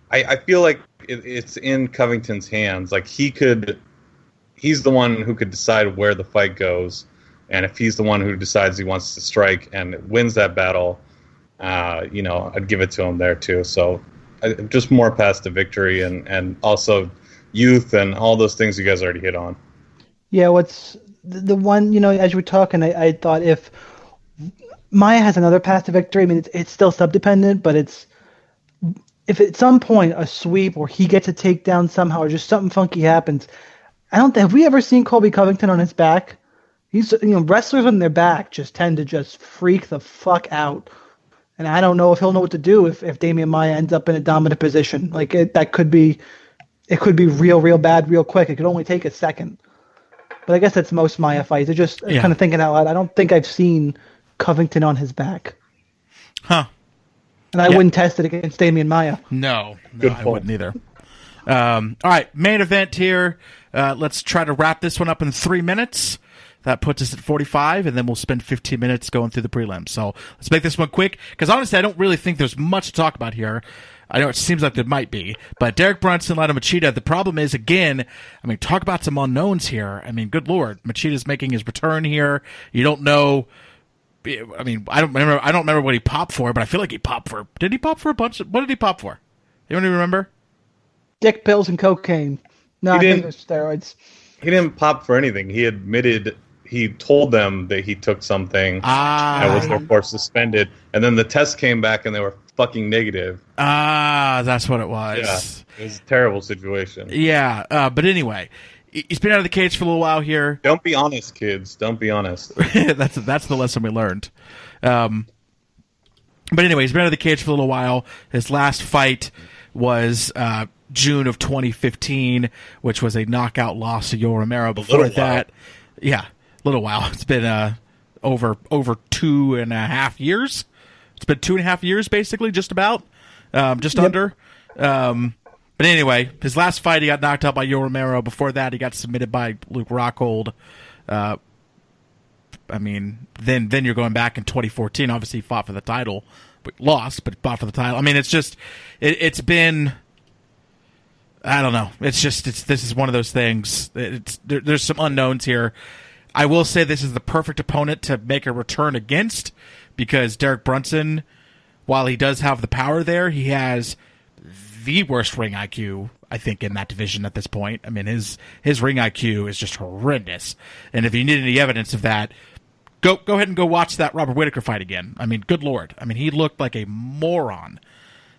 I feel like it's in Covington's hands. Like he's the one who could decide where the fight goes. And if he's the one who decides he wants to strike and wins that battle, I'd give it to him there too. So just more past the victory and also youth and all those things you guys already hit on. Yeah, what's the one, as you were talking, I thought if Maya has another path to victory, I mean, it's still sub-dependent, but if at some point a sweep or he gets a takedown somehow or just something funky happens, have we ever seen Colby Covington on his back? Wrestlers on their back just tend to just freak the fuck out. And I don't know if he'll know what to do if Damian Maya ends up in a dominant position. Like it could be real bad real quick. It could only take a second. But I guess that's most Maya fights. They're just kind of thinking out loud. I don't think I've seen Covington on his back. Huh. And I wouldn't test it against Damian Maya. No, I wouldn't either. All right, main event here. Let's try to wrap this one up in 3 minutes. That puts us at 45, and then we'll spend 15 minutes going through the prelims. So let's make this one quick, because honestly, I don't really think there's much to talk about here. I know it seems like there might be, but Derek Brunson, Lyoto Machida, the problem is, again, talk about some unknowns here. Good Lord, Machida's making his return here. You don't know. I don't remember what he popped for, but I feel like did he pop for a bunch what did he pop for? You don't even remember? Dick pills and cocaine. No, I think it was steroids. He didn't pop for anything. He admitted, he told them that he took something and was therefore suspended, and then the test came back and they were fucking negative. That's what it was. Yeah, it was a terrible situation. Yeah, but anyway, he's been out of the cage for a little while here. Don't be honest, kids. Don't be honest. That's the lesson we learned. But anyway, he's been out of the cage for a little while. His last fight was June of 2015, which was a knockout loss to Yoel Romero. Before that, a little while. It's been over 2.5 years. It's been 2.5 years, basically, just about, under. But anyway, his last fight, he got knocked out by Yoel Romero. Before that, he got submitted by Luke Rockhold. Then you're going back in 2014. Obviously, he fought for the title, but lost, but fought for the title. It's just, it's been. I don't know. This is one of those things. There's some unknowns here. I will say this is the perfect opponent to make a return against, because Derek Brunson, while he does have the power there, he has the worst ring IQ, I think, in that division at this point. His ring IQ is just horrendous. And if you need any evidence of that, go ahead and go watch that Robert Whittaker fight again. Good Lord. He looked like a moron.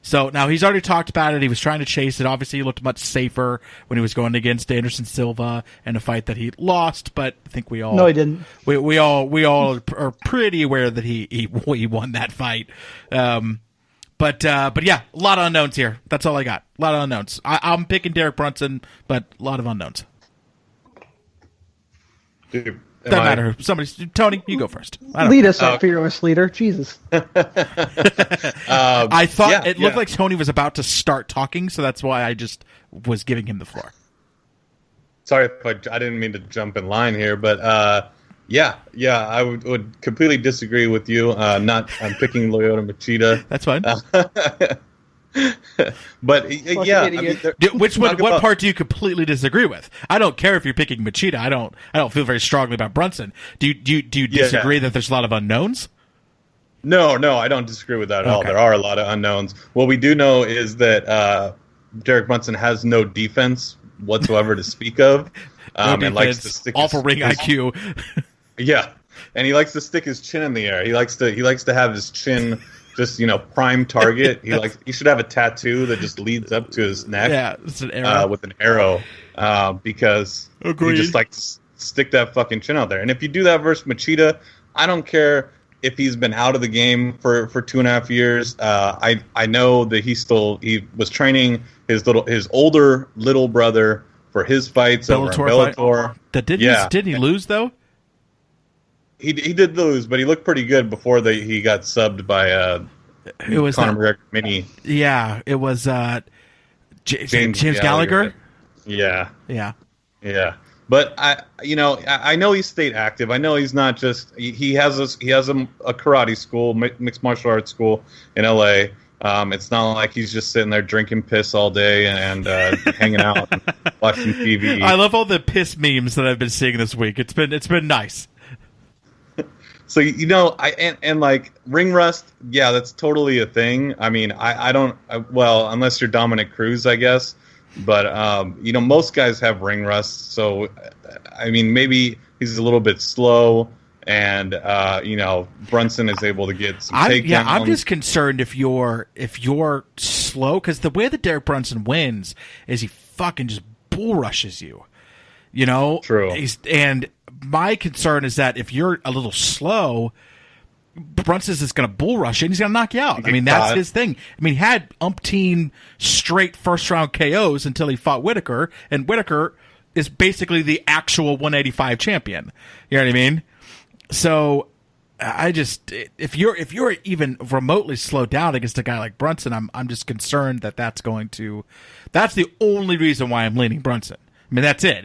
So now he's already talked about it. He was trying to chase it. Obviously, he looked much safer when he was going against Anderson Silva in a fight that he lost. But I think we all no, he didn't. We all are pretty aware that he won that fight. But yeah, a lot of unknowns here. That's all I got. A lot of unknowns. I'm picking Derek Brunson, but a lot of unknowns. Dude, Doesn't matter. Tony, you go first. I don't Lead care. us up, fearless leader. Jesus. I thought it looked yeah. like Tony was about to start talking, so that's why I just was giving him the floor. Sorry if I didn't mean to jump in line here, but I would completely disagree with you. I'm picking Lyoto Machida. That's fine. But yeah, I mean, idiot. What part do you completely disagree with? I don't care if you're picking Machida. I don't feel very strongly about Brunson. Do you disagree that there's a lot of unknowns? No, I don't disagree with that at all. Okay. There are a lot of unknowns. What we do know is that Derek Brunson has no defense whatsoever to speak of. No And likes to defense, stick awful ring his IQ. Yeah, and he likes to stick his chin in the air. He likes to have his chin just prime target. He should have a tattoo that just leads up to his neck. Yeah, it's an arrow. With an arrow, because Agreed. he just likes to stick that fucking chin out there. And if you do that versus Machida, I don't care if he's been out of the game for 2.5 years. I know that he was training his older little brother for his fights over in Bellator. Didn't he lose though? He did lose, but he looked pretty good before he got subbed by Who was Conor that? McGregor Mini. Yeah, it was James Gallagher. Yeah. Yeah. But I know he stayed active. I know he's not just he has a karate school, mixed martial arts school in LA. It's not like he's just sitting there drinking piss all day and hanging out and watching TV. I love all the piss memes that I've been seeing this week. It's been nice. So like ring rust, yeah, that's totally a thing. I mean, I don't unless you're Dominic Cruz, I guess. But most guys have ring rust, so I mean, maybe he's a little bit slow, and Brunson is able to get some takedowns. Yeah, I'm just concerned if you're slow, because the way that Derek Brunson wins is he fucking just bull rushes you. True. And my concern is that if you're a little slow, Brunson's just going to bull rush you and he's going to knock you out. I mean, that's his thing. I mean, he had umpteen straight first-round KOs until he fought Whitaker, and Whitaker is basically the actual 185 champion. You know what I mean? So if you're even remotely slowed down against a guy like Brunson, I'm just concerned that's the only reason why I'm leaning Brunson. I mean, that's it.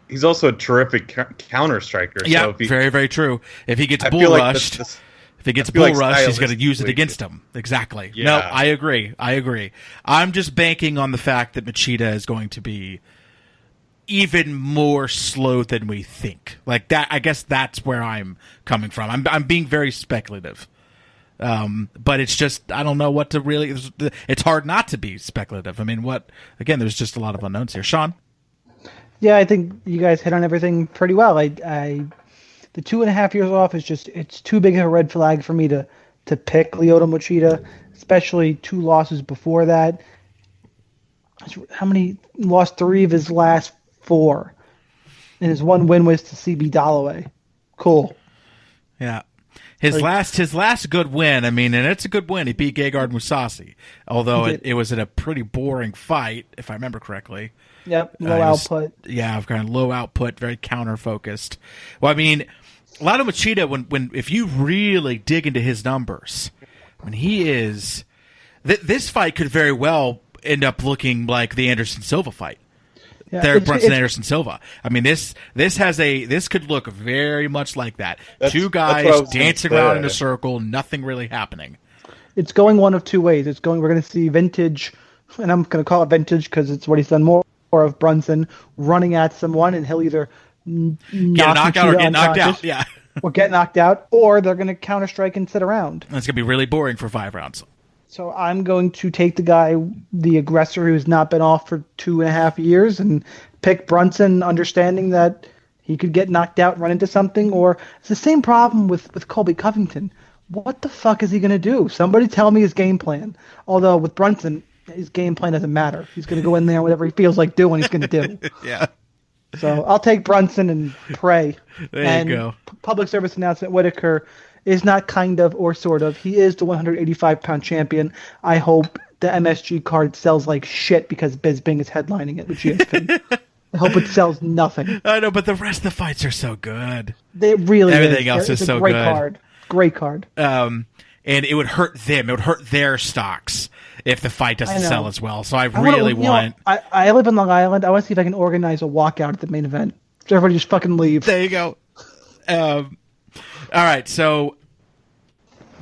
He's also a terrific counter striker. Yeah, so very, very true. If he gets bull rushed, he's going to use it against him. Exactly. Yeah. No, I agree. I'm just banking on the fact that Machida is going to be even more slow than we think. Like that, I guess that's where I'm coming from. I'm being very speculative. But it's just, I don't know what to really, it's hard not to be speculative. I mean, there's just a lot of unknowns here. Sean? Yeah, I think you guys hit on everything pretty well. The 2.5 years off it's too big of a red flag for me to pick Lyoto Machida, especially 2 losses before that. How many? Lost 3 of his last 4, and his 1 win was to CB Dalloway. Cool. Yeah. His last good win, I mean, and it's a good win. He beat Gegard Mousasi, although it was in a pretty boring fight, if I remember correctly. Yep, low output. Kind of low output, very counter focused. Well, I mean, a lot of Machida, when if you really dig into his numbers, when he is, this fight could very well end up looking like the Anderson Silva fight. Yeah, Derek Brunson, Anderson Silva. I mean, this could look very much like that. 2 guys dancing around in a circle, nothing really happening. It's going one of 2 ways. We're going to see vintage, and I'm going to call it vintage because it's what he's done more of, Brunson running at someone, and he'll either get knocked out or get knocked out. Yeah, or get knocked out, or they're going to counter strike and sit around. That's going to be really boring for 5 rounds. So I'm going to take the guy, the aggressor who's not been off for 2.5 years, and pick Brunson, understanding that he could get knocked out and run into something. Or it's the same problem with Colby Covington. What the fuck is he going to do? Somebody tell me his game plan. Although with Brunson, his game plan doesn't matter. He's going to go in there, whatever he feels like doing, he's going to do. Yeah. So I'll take Brunson and pray. There you go. Public service announcement, Whitaker is not kind of or sort of. He is the 185-pound champion. I hope the MSG card sells like shit because Bisping is headlining it with GSP. I hope it sells nothing. I know, but the rest of the fights are so good. They really Everything is. else is It's so a great good. card. Great card. And it would hurt them. It would hurt their stocks if the fight doesn't I know. sell as well. So I wanna- really you know, want. I live in Long Island. I want to see if I can organize a walkout at the main event. So everybody just fucking leave. There you go. All right, so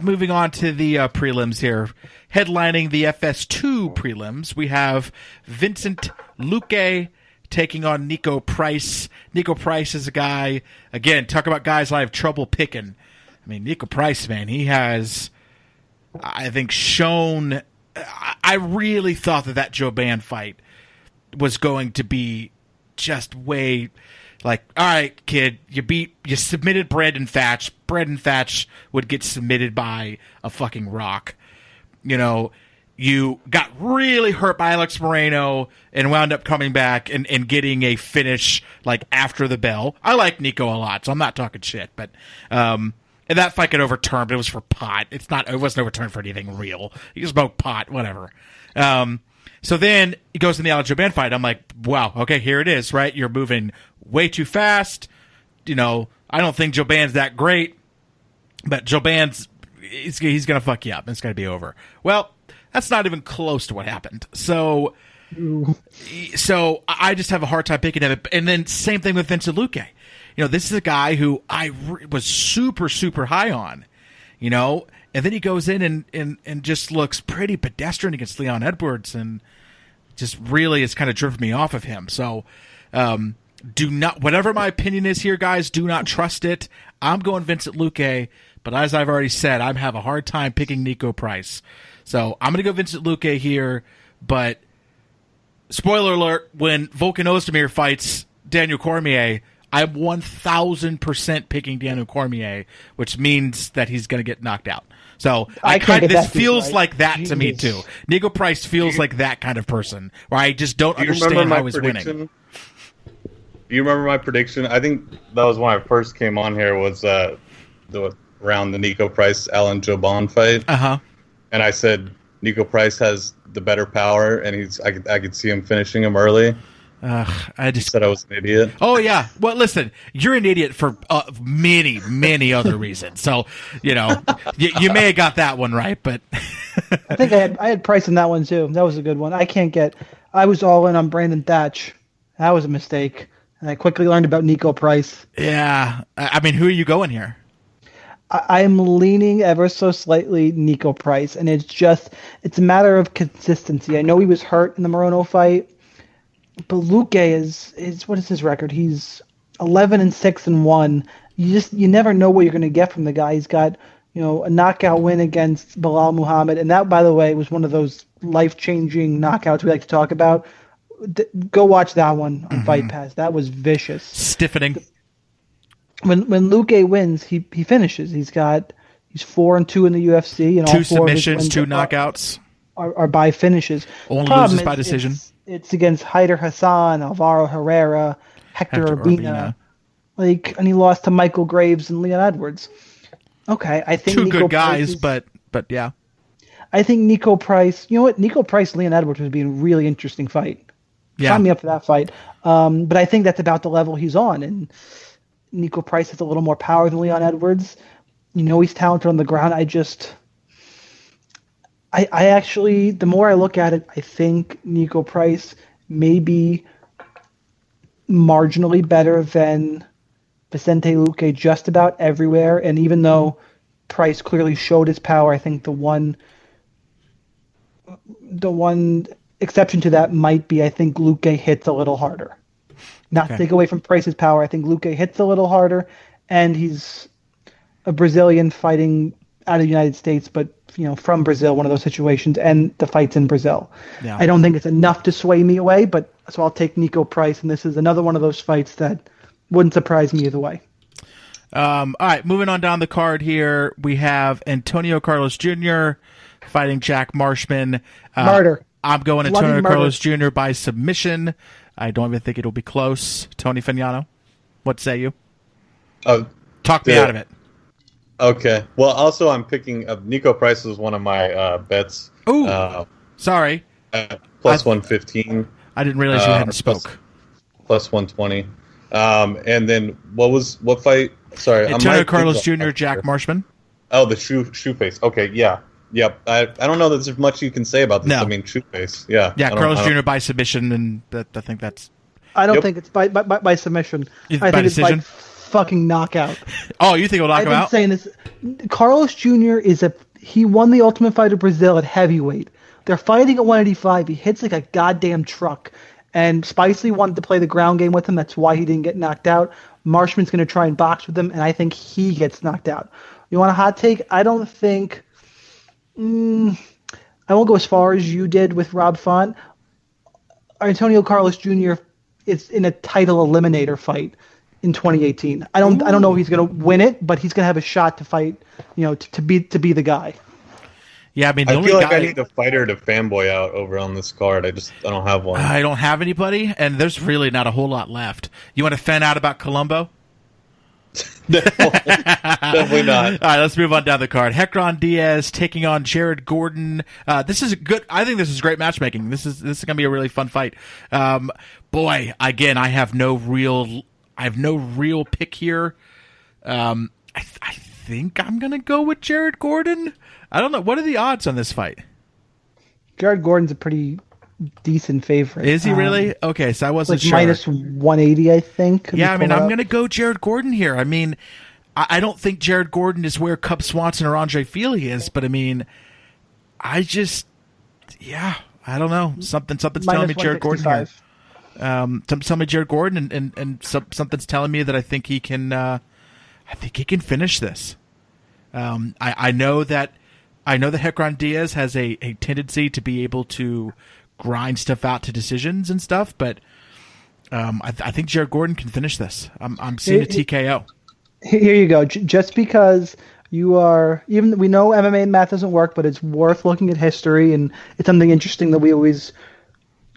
moving on to the prelims here. Headlining the FS2 prelims, we have Vincent Luque taking on Nico Price. Nico Price is a guy, again, talk about guys I have trouble picking. I mean, Nico Price, man, he has, I think, shown... I really thought that Joban fight was going to be just way... Like, all right, kid, you submitted Brandon Thatch. Brandon Thatch would get submitted by a fucking rock. You know, you got really hurt by Alex Moreno and wound up coming back and getting a finish, like, after the bell. I like Nico a lot, so I'm not talking shit, but, and that fight got overturned, but it was for pot. It wasn't overturned for anything real. You smoked pot, whatever. So then he goes in the Alex Joban fight. I'm like, wow, okay, here it is, right? You're moving way too fast. You know, I don't think Joban's that great, but Joban's he's going to fuck you up. It's going to be over. Well, that's not even close to what happened. So I just have a hard time picking him. And then same thing with Vincent Luque. You know, this is a guy who I was super, super high on, you know, and then he goes in and just looks pretty pedestrian against Leon Edwards and just really has kind of driven me off of him. So, do not, whatever my opinion is here, guys, do not trust it. I'm going Vincent Luque, but as I've already said, I have a hard time picking Nico Price. So I'm going to go Vincent Luque here, but spoiler alert, when Volkan Ozdemir fights Daniel Cormier, I'm 1,000% picking Daniel Cormier, which means that he's going to get knocked out. So this feels like that to me too. Nico Price feels like that kind of person where I just don't understand how he's winning. Do you remember my prediction? I think that was when I first came on here. Was around the Nico Price Alan Joban fight? And I said Nico Price has the better power, and I could see him finishing him early. I just said I was an idiot. Oh yeah. Well, listen, you're an idiot for many, many other reasons. So you know, you may have got that one right, but I think I had Price in that one too. That was a good one. I was all in on Brandon Thatch. That was a mistake, and I quickly learned about Nico Price. Yeah, I mean, who are you going here? I'm leaning ever so slightly Nico Price, and it's a matter of consistency. I know he was hurt in the Moreno fight. But Luque is what is his record? He's 11-6-1. You never know what you're going to get from the guy. He's got, you know, a knockout win against Bilal Muhammad, and that, by the way, was one of those life-changing knockouts we like to talk about. Go watch that one on Fight Pass. That was vicious, stiffening. When Luque wins, he finishes. He's 4-2 in the UFC, and 2 all 4 submissions, of his 2 knockouts are by finishes. Only loses by decision. It's against Haider Hassan, Alvaro Herrera, Hector Urbina. And he lost to Michael Graves and Leon Edwards. Okay, I think 2 Nico good guys, Price but yeah. I think Nico Price, you know what? Nico Price, Leon Edwards would be a really interesting fight. Yeah. Sign me up for that fight. But I think that's about the level he's on. And Nico Price has a little more power than Leon Edwards. You know, he's talented on the ground. I actually, the more I look at it, I think Nico Price may be marginally better than Vicente Luque just about everywhere. And even though Price clearly showed his power, I think the one exception to that might be I think Luque hits a little harder. Not to take away from Price's power, I think Luque hits a little harder, and he's a Brazilian fighting out of the United States, but you know, from Brazil, one of those situations, and the fight's in Brazil. Yeah. I don't think it's enough to sway me away, but so I'll take Nico Price, and this is another one of those fights that wouldn't surprise me either way. All right, moving on down the card here, we have Antonio Carlos Jr. fighting Jack Marshman. Murder. I'm going Antonio Carlos Jr. by submission. I don't even think it'll be close. Tony Fagnano, what say you? Talk me out of it. Okay. Well, also I'm picking Nico Price was one of my bets. Ooh. Sorry. Plus 115. I didn't realize you hadn't spoke. plus 120. And then what fight? Sorry, Antonio Carlos Jr., Jack Marshman. Oh, the shoe face. Okay, yeah. Yep. I don't know that there's much you can say about this. No. I mean, shoe face. Yeah. Yeah, Carlos Jr. by submission, and I think that's... I don't think it's by submission. I think decision? it's by fucking knockout. Oh, you think it'll knock him out? I've been saying this. Carlos Jr. he won the Ultimate Fighter Brazil at heavyweight. They're fighting at 185. He hits like a goddamn truck. And Spicely wanted to play the ground game with him. That's why he didn't get knocked out. Marshman's going to try and box with him, and I think he gets knocked out. You want a hot take? I don't think... I won't go as far as you did with Rob Font. Antonio Carlos Jr. is in a title eliminator fight in 2018. I don't know if he's going to win it, but he's going to have a shot to fight, to be the guy. Yeah, I mean, I feel like I need a fighter to fanboy out over on this card. I don't have one. I don't have anybody, and there's really not a whole lot left. You want to fan out about Colombo? No, definitely not. All right, let's move on down the card. Hecron Diaz taking on Jared Gordon. This is good. I think this is great matchmaking. This is going to be a really fun fight. Boy, again, I have no real pick here. I think I'm going to go with Jared Gordon. I don't know. What are the odds on this fight? Jared Gordon's a pretty decent favorite. Is he really? Okay, so I wasn't sure. Minus 180, I think. Yeah, I mean, I'm going to go Jared Gordon here. I mean, I don't think Jared Gordon is where Cub Swanson or Andre Feely is, but I mean, I don't know. Something's telling me Jared Gordon here. Something's telling me Jared Gordon, and something's telling me that I think he can finish this. I know that Hecron Diaz has a tendency to be able to grind stuff out to decisions and stuff, but I think Jared Gordon can finish this. I'm seeing a TKO. Here you go. Just because you are, even we know MMA math doesn't work, but it's worth looking at history, and it's something interesting that we always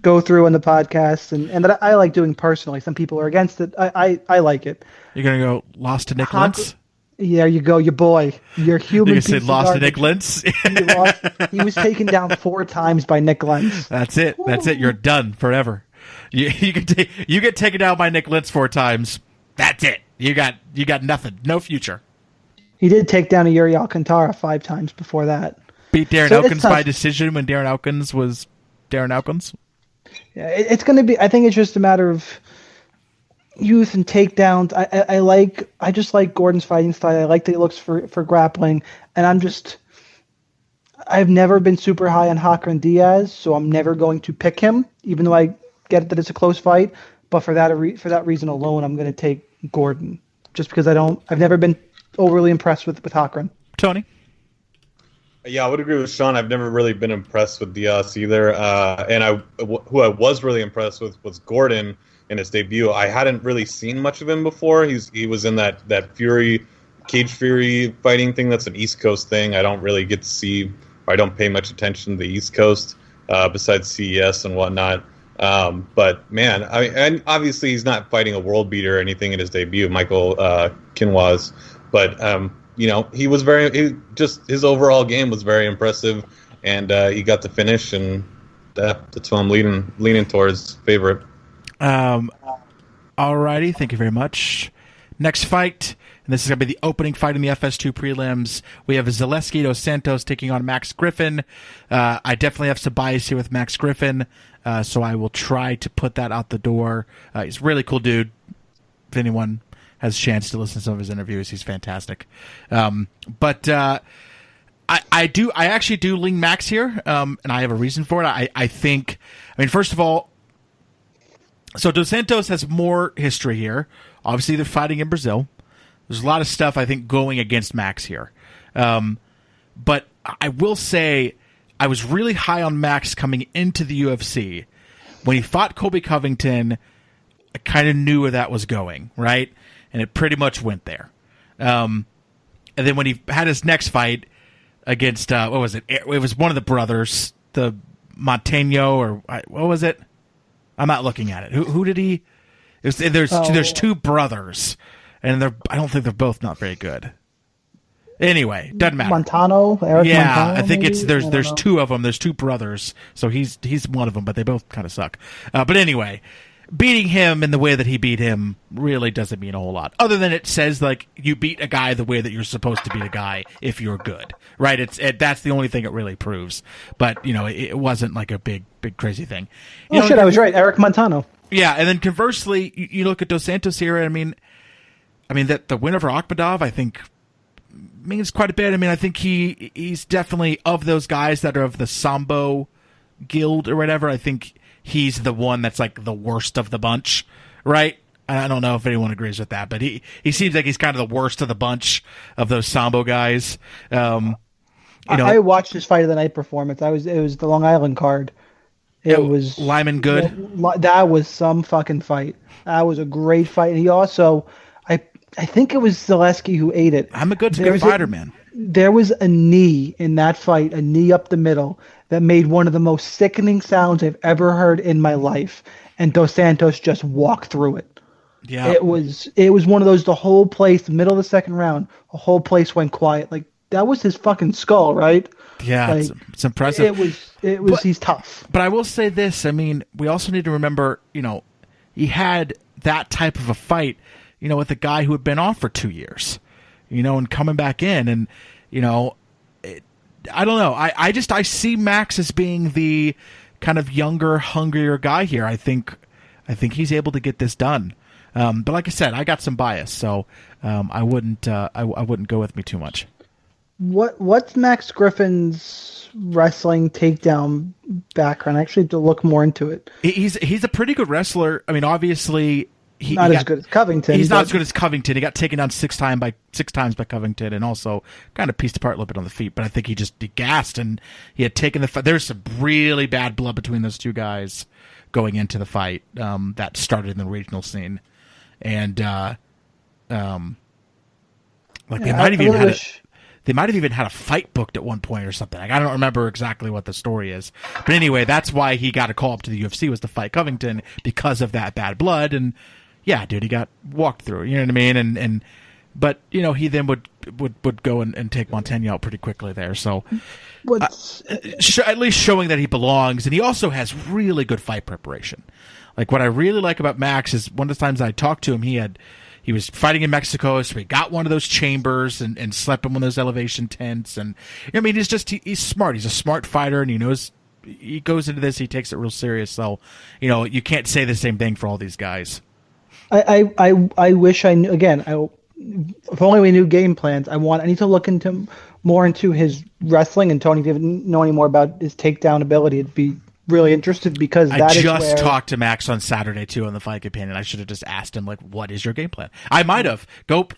go through on the podcast, and that I like doing personally. Some people are against it. I like it. You're gonna go lost to Nick Lentz? There you go, your boy. Your human. You say lost to Nick Lentz? He was taken down 4 times by Nick Lentz. That's it. That's it. You're done forever. You get taken down by Nick Lentz 4 times. That's it. You got nothing. No future. He did take down a Yuri Alcantara 5 times before that. Beat Darren Elkins by decision when Darren Elkins was Darren Elkins. Yeah, it's going to be. I think it's just a matter of youth and takedowns. I just like Gordon's fighting style. I like that he looks for grappling, and I've never been super high on Hecron Diaz, so I'm never going to pick him, even though I get that it's a close fight. But for that reason alone, I'm going to take Gordon, just because I've never been overly impressed with Hecron. Tony? Yeah, I would agree with Sean. I've never really been impressed with Diaz either. And who I was really impressed with was Gordon in his debut. I hadn't really seen much of him before. He was in that Cage Fury fighting thing. That's an East Coast thing. I don't really get to see, or I don't pay much attention to the East Coast besides CES and whatnot. But man, and obviously he's not fighting a world beater or anything in his debut, Michael Kinwas. But he was his overall game was very impressive, and he got the finish, and that's what I'm leaning towards favorite. Alrighty, thank you very much. Next fight, and this is going to be the opening fight in the FS2 prelims. We have Zaleski dos Santos taking on Max Griffin. I definitely have some bias here with Max Griffin, so I will try to put that out the door. He's a really cool dude. If anyone has a chance to listen to some of his interviews, he's fantastic. But I actually do lean Max here, and I have a reason for it. I think, first of all, so Dos Santos has more history here. Obviously, they're fighting in Brazil. There's a lot of stuff, I think, going against Max here. But I will say I was really high on Max coming into the UFC. When he fought Colby Covington, I kind of knew where that was going, right? And it pretty much went there. And then when he had his next fight against, what was it? It was one of the brothers, the Montano, or what was it? I'm not looking at it. Who did he? There's 2 brothers, and I don't think they're both not very good. Anyway, doesn't matter. Eric Montano, I think maybe? there's 2 of them. There's 2 brothers, so he's one of them, but they both kind of suck. But anyway, beating him in the way that he beat him really doesn't mean a whole lot. Other than it says, like, you beat a guy the way that you're supposed to beat a guy if you're good, right? That's the only thing it really proves. But, it wasn't like a big crazy thing. I was right. Eric Montano. Yeah, and then conversely, you look at Dos Santos here, and I mean that the win over Akhmadov, I think, means quite a bit. I mean, I think he's definitely, of those guys that are of the Sambo guild or whatever, I think he's the one that's like the worst of the bunch, right? I don't know if anyone agrees with that, but he seems like he's kind of the worst of the bunch of those Sambo guys. I watched his fight of the night performance. It was the Long Island card. It was Lyman good. That was some fucking fight. That was a great fight. He also, I think it was Zaleski who ate it. I'm a good fighter, man. There was a knee in that fight, a knee up the middle, that made one of the most sickening sounds I've ever heard in my life. And Dos Santos just walked through it. Yeah. It was one of those, the whole place, the middle of the second round, the whole place went quiet. Like, that was his fucking skull, right? Yeah, like, it's impressive. He's tough. But I will say this, I mean, we also need to remember, he had that type of a fight, with a guy who had been off for 2 years, and coming back in, and, I don't know. I see Max as being the kind of younger, hungrier guy here. I think he's able to get this done. But like I said, I got some bias, so I wouldn't go with me too much. What's Max Griffin's wrestling takedown background? I actually have to look more into it. He's a pretty good wrestler. I mean, obviously as good as Covington. He's not as good as Covington. He got taken down six times by Covington, and also kind of pieced apart a little bit on the feet. But I think he gassed, and he had taken the fight. There's some really bad blood between those two guys going into the fight that started in the regional scene, and they might have even had a fight booked at one point or something. Like, I don't remember exactly what the story is. But anyway, that's why he got a call up to the UFC, was to fight Covington because of that bad blood. And yeah, dude, he got walked through. You know what I mean? But he then would go and take Montaigne out pretty quickly there. So at least showing that he belongs. And he also has really good fight preparation. Like, what I really like about Max is, one of the times I talked to him, he was fighting in Mexico, so he got one of those chambers and slept in one of those elevation tents. And I mean, he's smart. He's a smart fighter, and he goes into this, he takes it real serious. So, you can't say the same thing for all these guys. I wish I knew. Again, if only we knew game plans. I need to look more into his wrestling. And Tony, if you didn't know any more about his takedown ability, it'd be really interested, because I just talked to Max on Saturday too on the Fight Companion. I should have just asked him, like, what is your game plan? I might have.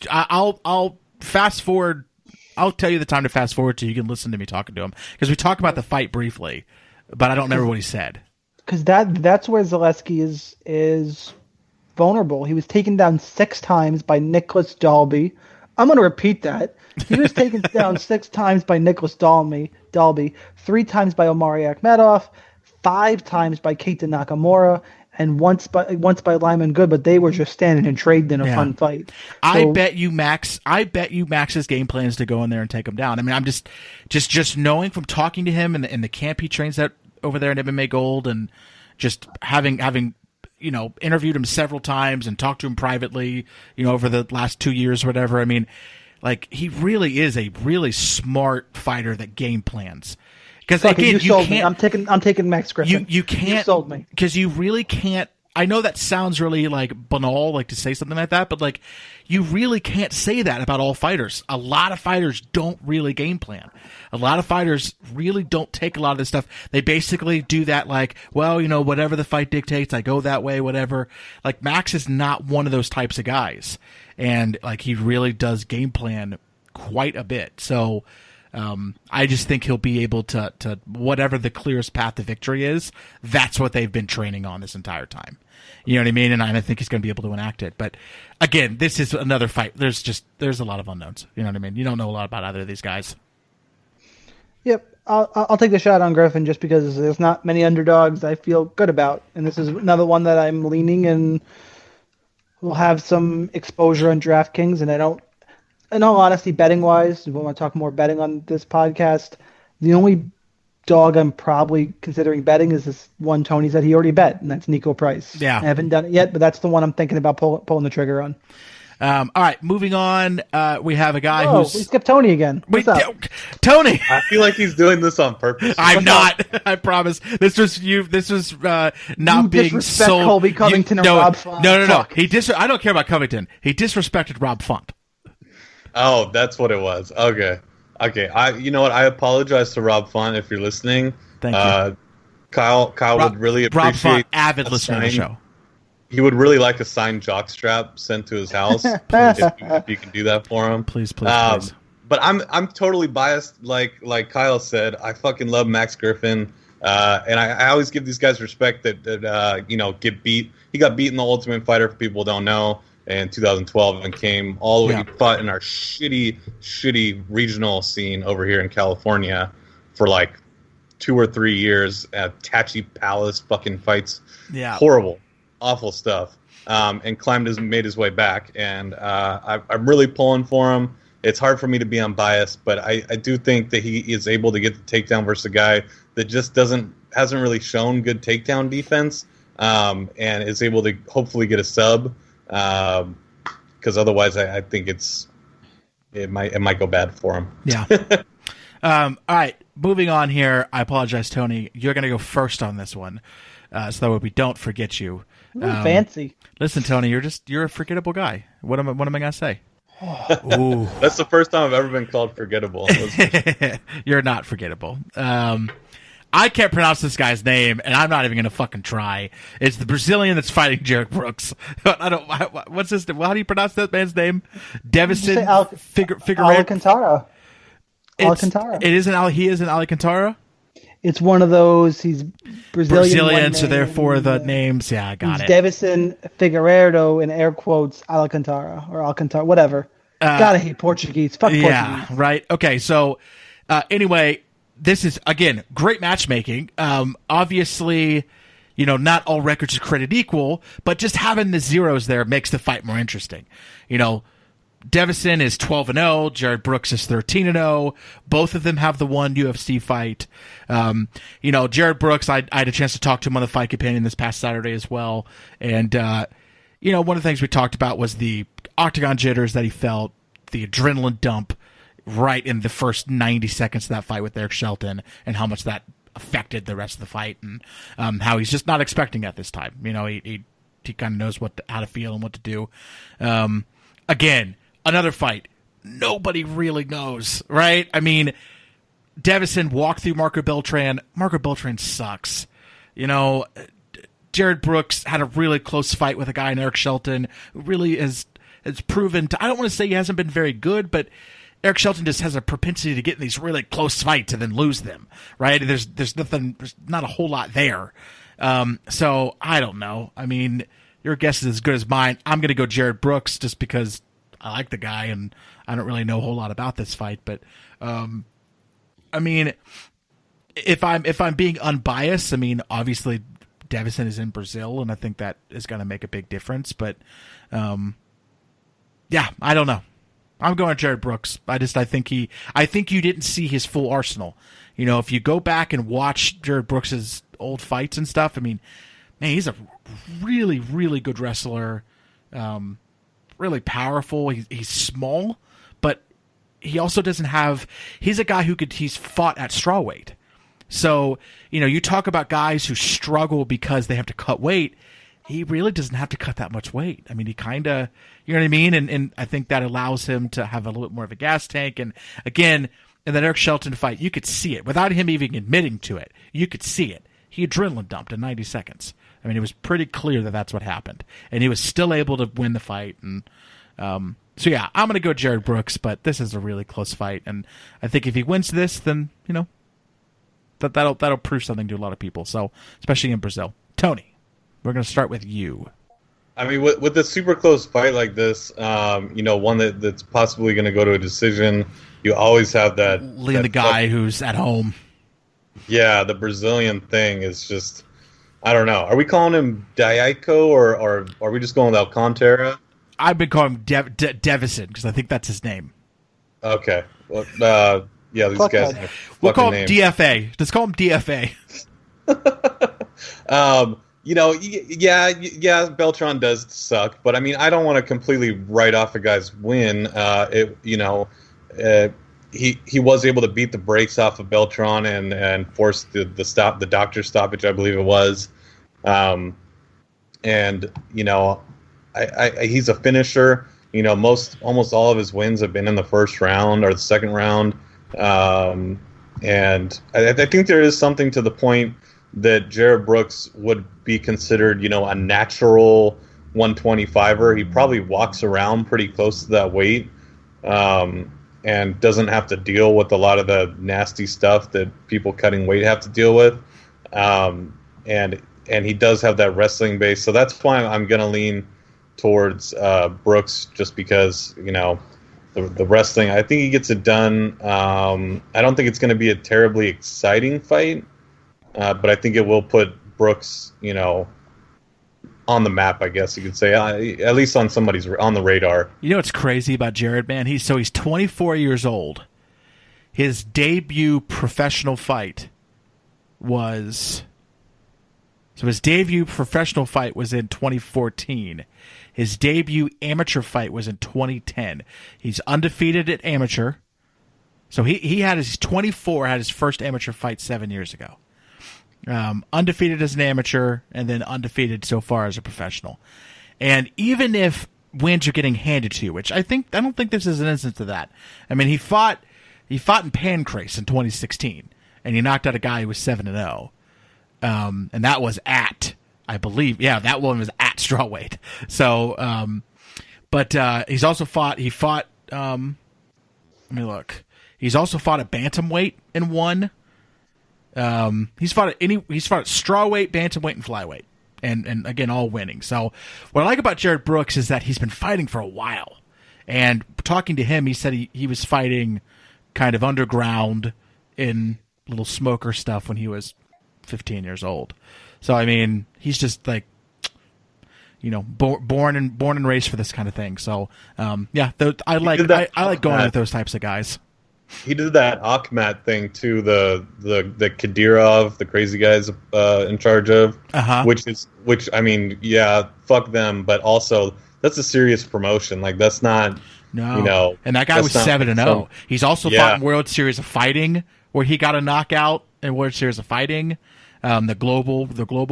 I'll fast forward. I'll tell you the time to fast forward to. You can listen to me talking to him, because we talk about the fight briefly, but I don't remember what he said. Because that's where Zaleski is vulnerable. He was taken down 6 times by Nicholas Dalby. I'm going to repeat that. He was taken down 6 times by Nicholas Dalby, 3 times by Omari Akhmedov, 5 times by Keita Nakamura, and once by Lyman Good, but they were just standing and trading in a fun fight. I bet you Max's game plan is to go in there and take him down. I mean, I'm just knowing from talking to him and the camp he trains at over there in MMA Gold, and just having interviewed him several times and talked to him privately, over the last 2 years or whatever. I mean, like, he really is a really smart fighter that game plans. Because again, you can't. I'm taking Max Griffin. You can't. You sold me. Because you really can't. I know that sounds really like banal, like to say something like that, but like, you really can't say that about all fighters. A lot of fighters don't really game plan. A lot of fighters really don't take a lot of this stuff. They basically do that, like, well, whatever the fight dictates, I go that way, whatever. Like, Max is not one of those types of guys, and like, he really does game plan quite a bit. So. I just think he'll be able to whatever the clearest path to victory is, that's what they've been training on this entire time. You know what I mean? And I think he's going to be able to enact it. But again, this is another fight. There's a lot of unknowns. You know what I mean? You don't know a lot about either of these guys. Yep. I'll take the shot on Griffin, just because there's not many underdogs I feel good about. And this is another one that I'm leaning and will have some exposure on DraftKings. And I don't, in all honesty, betting wise, if we want to talk more betting on this podcast, the only dog I'm probably considering betting is this one Tony said he already bet, and that's Nico Price. Yeah. I haven't done it yet, but that's the one I'm thinking about pulling the trigger on. All right, moving on. We have a guy We who's skipped Tony again. What's up? Tony. I feel like he's doing this on purpose. I'm not. I promise. This was you. This was not You being disrespect so. Colby Covington and Rob Font. No. Fuck. I don't care about Covington. He disrespected Rob Font. Oh, that's what it was. Okay. You know what? I apologize to Rob Font if you're listening. Thank you. Kyle would really appreciate Rob Font, avid a listener to the sign. show. He would really like a signed jockstrap sent to his house. if you can do that for him, Please. But I'm totally biased. Like Kyle said, I fucking love Max Griffin, and I always give these guys respect that get beat. He got beat in the Ultimate Fighter, for people who don't know, in 2012, and came all the way. Yeah. He fought in our shitty regional scene over here in California for like 2 or 3 years at Tachi Palace fucking fights. Yeah. Horrible. Awful stuff, and made his way back, and I'm really pulling for him. It's hard for me to be unbiased, but I do think that he is able to get the takedown versus a guy that just hasn't really shown good takedown defense, and is able to hopefully get a sub, because otherwise I think it might go bad for him. Yeah. All right, moving on here. I apologize, Tony. You're going to go first on this one, so that we don't forget you. Ooh, fancy. Listen, Tony, you're a forgettable guy. What am I gonna say? Ooh. That's the first time I've ever been called forgettable. You're not forgettable. I can't pronounce this guy's name, and I'm not even gonna fucking try. It's the Brazilian that's fighting Jared Brooks. I don't. What's his? How do you pronounce that man's name? Devison Figueiredo. Alcantara. Alcantara. He is an Alcantara. It's one of those. He's Brazilian, so therefore the names. Yeah, I got it. Devison Figueiredo, in air quotes, Alcantara or Alcantara, whatever. Gotta hate Portuguese. Fuck yeah, Portuguese. Right. Okay, so anyway, this is, again, great matchmaking. Obviously, not all records are created equal, but just having the zeros there makes the fight more interesting. Devison is 12-0. Jared Brooks is 13-0. Both of them have the one UFC fight. Jared Brooks, I had a chance to talk to him on the Fight Companion this past Saturday as well. And, one of the things we talked about was the octagon jitters that he felt, the adrenaline dump right in the first 90 seconds of that fight with Eric Shelton, and how much that affected the rest of the fight, and how he's just not expecting it this time. He kind of knows how to feel and what to do. Again, another fight nobody really knows, right? I mean, Devison walked through Marco Beltran. Marco Beltran sucks. Jared Brooks had a really close fight with a guy in Eric Shelton who really has proven I don't want to say he hasn't been very good, but Eric Shelton just has a propensity to get in these really close fights and then lose them, right? There's not a whole lot there. So I don't know. I mean, your guess is as good as mine. I'm going to go Jared Brooks just because I like the guy and I don't really know a whole lot about this fight. But, I mean, if I'm being unbiased, I mean, obviously Devison is in Brazil and I think that is going to make a big difference. But, yeah, I don't know. I'm going Jared Brooks. I think you didn't see his full arsenal. If you go back and watch Jared Brooks's old fights and stuff, I mean, man, he's a really, really good wrestler. Really powerful. He's small, but he also doesn't have. He's a guy he's fought at strawweight. So you talk about guys who struggle because they have to cut weight. He really doesn't have to cut that much weight. I mean, he kind of, you know what I mean? And I think that allows him to have a little bit more of a gas tank. And again, in that Eric Shelton fight, you could see it without him even admitting to it. You could see it. He adrenaline dumped in 90 seconds. I mean, it was pretty clear that that's what happened. And he was still able to win the fight. And so, yeah, I'm going to go Jared Brooks, but this is a really close fight. And I think if he wins this, then, that'll prove something to a lot of people. So, especially in Brazil. Tony. We're going to start with you. I mean, with a super close fight like this, one that's possibly going to go to a decision, you always have that... Lean the guy who's at home. Yeah, the Brazilian thing is just... I don't know. Are we calling him Diaco or are we just going with Alcantara? I've been calling him Devison because I think that's his name. Okay. Well, Yeah, these Fuck guys that. have We'll call fucking him names. DFA. Let's call him DFA. Yeah, Beltran does suck, but I mean, I don't want to completely write off a guy's win. He was able to beat the brakes off of Beltran and force the doctor's stoppage, I believe it was. And he's a finisher. Almost all of his wins have been in the first round or the second round. And I think there is something to the point that Jared Brooks would be considered, a natural 125er. He probably walks around pretty close to that weight, and doesn't have to deal with a lot of the nasty stuff that people cutting weight have to deal with. And he does have that wrestling base, so that's why I'm going to lean towards Brooks, just because the wrestling. I think he gets it done. I don't think it's going to be a terribly exciting fight. But I think it will put Brooks, on the map, I guess you could say, at least on the radar. You know what's crazy about Jared, man? He's 24 years old. His debut professional fight was in 2014. His debut amateur fight was in 2010. He's undefeated at amateur. So he's 24, had his first amateur fight 7 years ago. Undefeated as an amateur, and then undefeated so far as a professional. And even if wins are getting handed to you, which I don't think this is an instance of that. I mean, he fought in Pancrase in 2016, and he knocked out a guy who was 7-0. And that was at, I believe, that one was at strawweight. So, but he's also fought. Let me look. He's also fought at bantamweight and won. He's fought at strawweight, bantamweight, and flyweight, and again, all winning. So what I like about Jared Brooks is that he's been fighting for a while. And talking to him, he said he was fighting kind of underground in little smoker stuff when he was 15 years old. So I mean, he's just like, born and raised for this kind of thing. So I like going with those types of guys. He did that Akhmat thing too, the Kadyrov, the crazy guys in charge of, which I mean, yeah, fuck them, but also that's a serious promotion. Like that's not, and that guy was 7-0. He's also fought in World Series of Fighting, where he got a knockout in World Series of Fighting, the global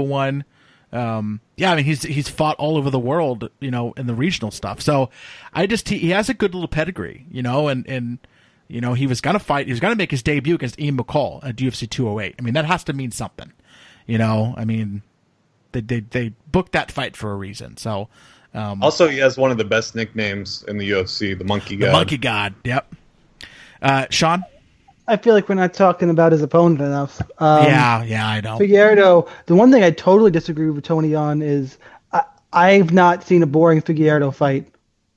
one. I mean, he's fought all over the world, in the regional stuff. So he has a good little pedigree, and. He was going to fight. He was going to make his debut against Ian McCall at UFC 208. I mean, that has to mean something. I mean, they booked that fight for a reason. So, also, he has one of the best nicknames in the UFC, the Monkey God. The Monkey God. Yep. Sean? I feel like we're not talking about his opponent enough. I know. Figueiredo. The one thing I totally disagree with Tony on is I've not seen a boring Figueiredo fight.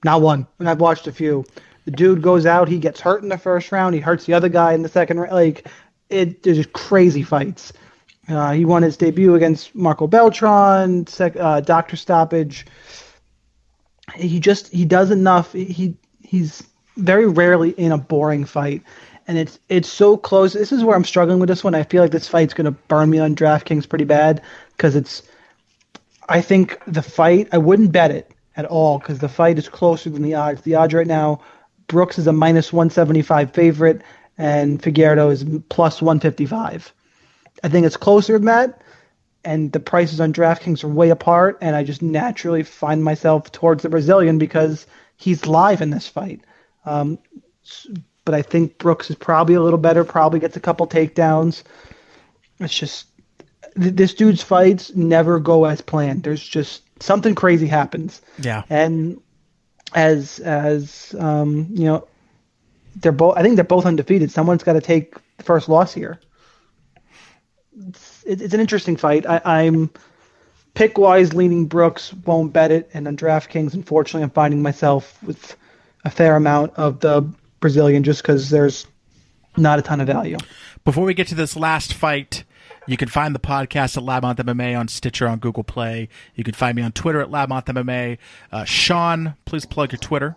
Not one. And I've watched a few. The dude goes out, he gets hurt in the first round, he hurts the other guy in the second round. There's just crazy fights. He won his debut against Marco Beltran, doctor stoppage. He does enough. He's very rarely in a boring fight, and it's so close. This is where I'm struggling with this one. I feel like this fight's gonna burn me on DraftKings pretty bad because I think the fight, I wouldn't bet it at all because the fight is closer than the odds. The odds right now, Brooks is a minus 175 favorite, and Figueiredo is plus 155. I think it's closer than that, and the prices on DraftKings are way apart, and I just naturally find myself towards the Brazilian because he's live in this fight. But I think Brooks is probably a little better, probably gets a couple takedowns. It's just, this dude's fights never go as planned. There's just something crazy happens. Yeah. And as they're both. I think they're both undefeated. Someone's got to take the first loss here. It's an interesting fight. I'm pick wise leaning Brooks. Won't bet it. And on DraftKings, unfortunately, I'm finding myself with a fair amount of the Brazilian just because there's not a ton of value. Before we get to this last fight, you can find the podcast at LoudMouth MMA on Stitcher, on Google Play. You can find me on Twitter at LoudMouth MMA. Sean, please plug your Twitter.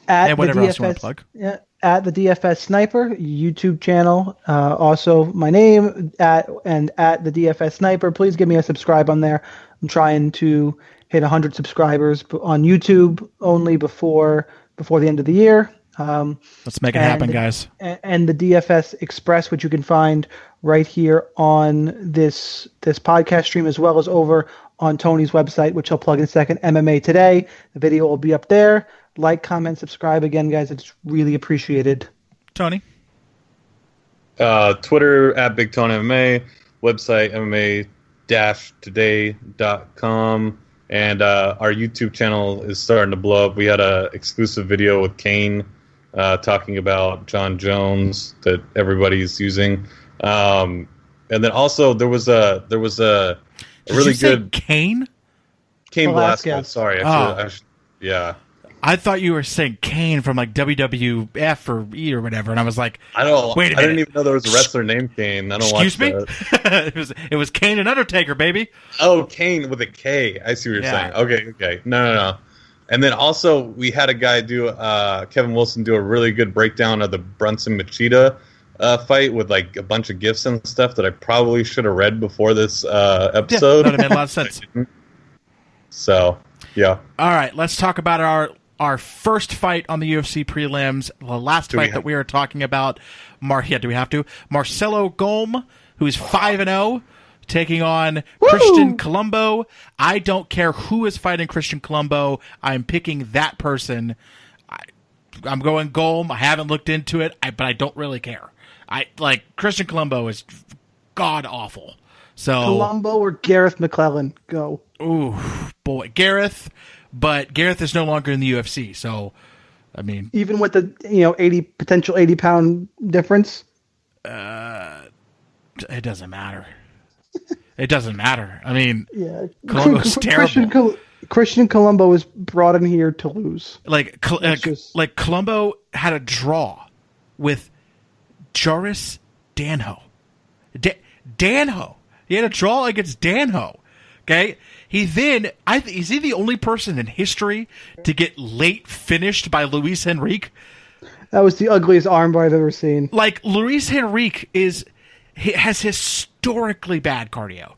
And whatever else you want to plug. Yeah, at the DFS Sniper YouTube channel. Also, my name at the DFS Sniper. Please give me a subscribe on there. I'm trying to hit 100 subscribers on YouTube only before the end of the year. Let's make it happen, guys. And the DFS Express, which you can find right here on this podcast stream, as well as over on Tony's website, which I'll plug in a second, MMA Today. The video will be up there. Like, comment, subscribe again, guys. It's really appreciated. Tony? Twitter at Big Tone MMA, website MMA-today.com, and our YouTube channel is starting to blow up. We had an exclusive video with Kane talking about John Jones that everybody's using, and then also there was a really good Kane Velasquez. Sorry, yeah. I thought you were saying Kane from like WWF or E or whatever, and I was like, I don't. Wait a minute. I didn't even know there was a wrestler named Kane. I don't Excuse me. That. it was Kane and Undertaker, baby. Oh, Kane with a K. I see what you're saying. Okay. No. And then also we had a guy Kevin Wilson do a really good breakdown of the Brunson Machida fight with like a bunch of gifs and stuff that I probably should have read before this episode. Yeah, that would have made a lot of sense. So, yeah. All right, let's talk about our first fight on the UFC prelims, the last fight that we are talking about. Do we have to? Marcelo Golm, who is 5-0, taking on Christian Colombo. I don't care who is fighting Christian Colombo. I'm picking that person. I'm going Golm. I haven't looked into it, but I don't really care. Christian Colombo is god awful. So Colombo or Gareth McClellan, go. Ooh, boy, Gareth. But Gareth is no longer in the UFC, so I mean, even with the 80-pound difference, it doesn't matter. It doesn't matter. I mean, yeah, Colombo's terrible. Christian Colombo was brought in here to lose. Like Colombo had a draw with Joris Danho. Danho. He had a draw against Danho. Okay. Is he the only person in history to get late finished by Luis Henrique? That was the ugliest armbar I've ever seen. Like, Luis Henrique has historically bad cardio.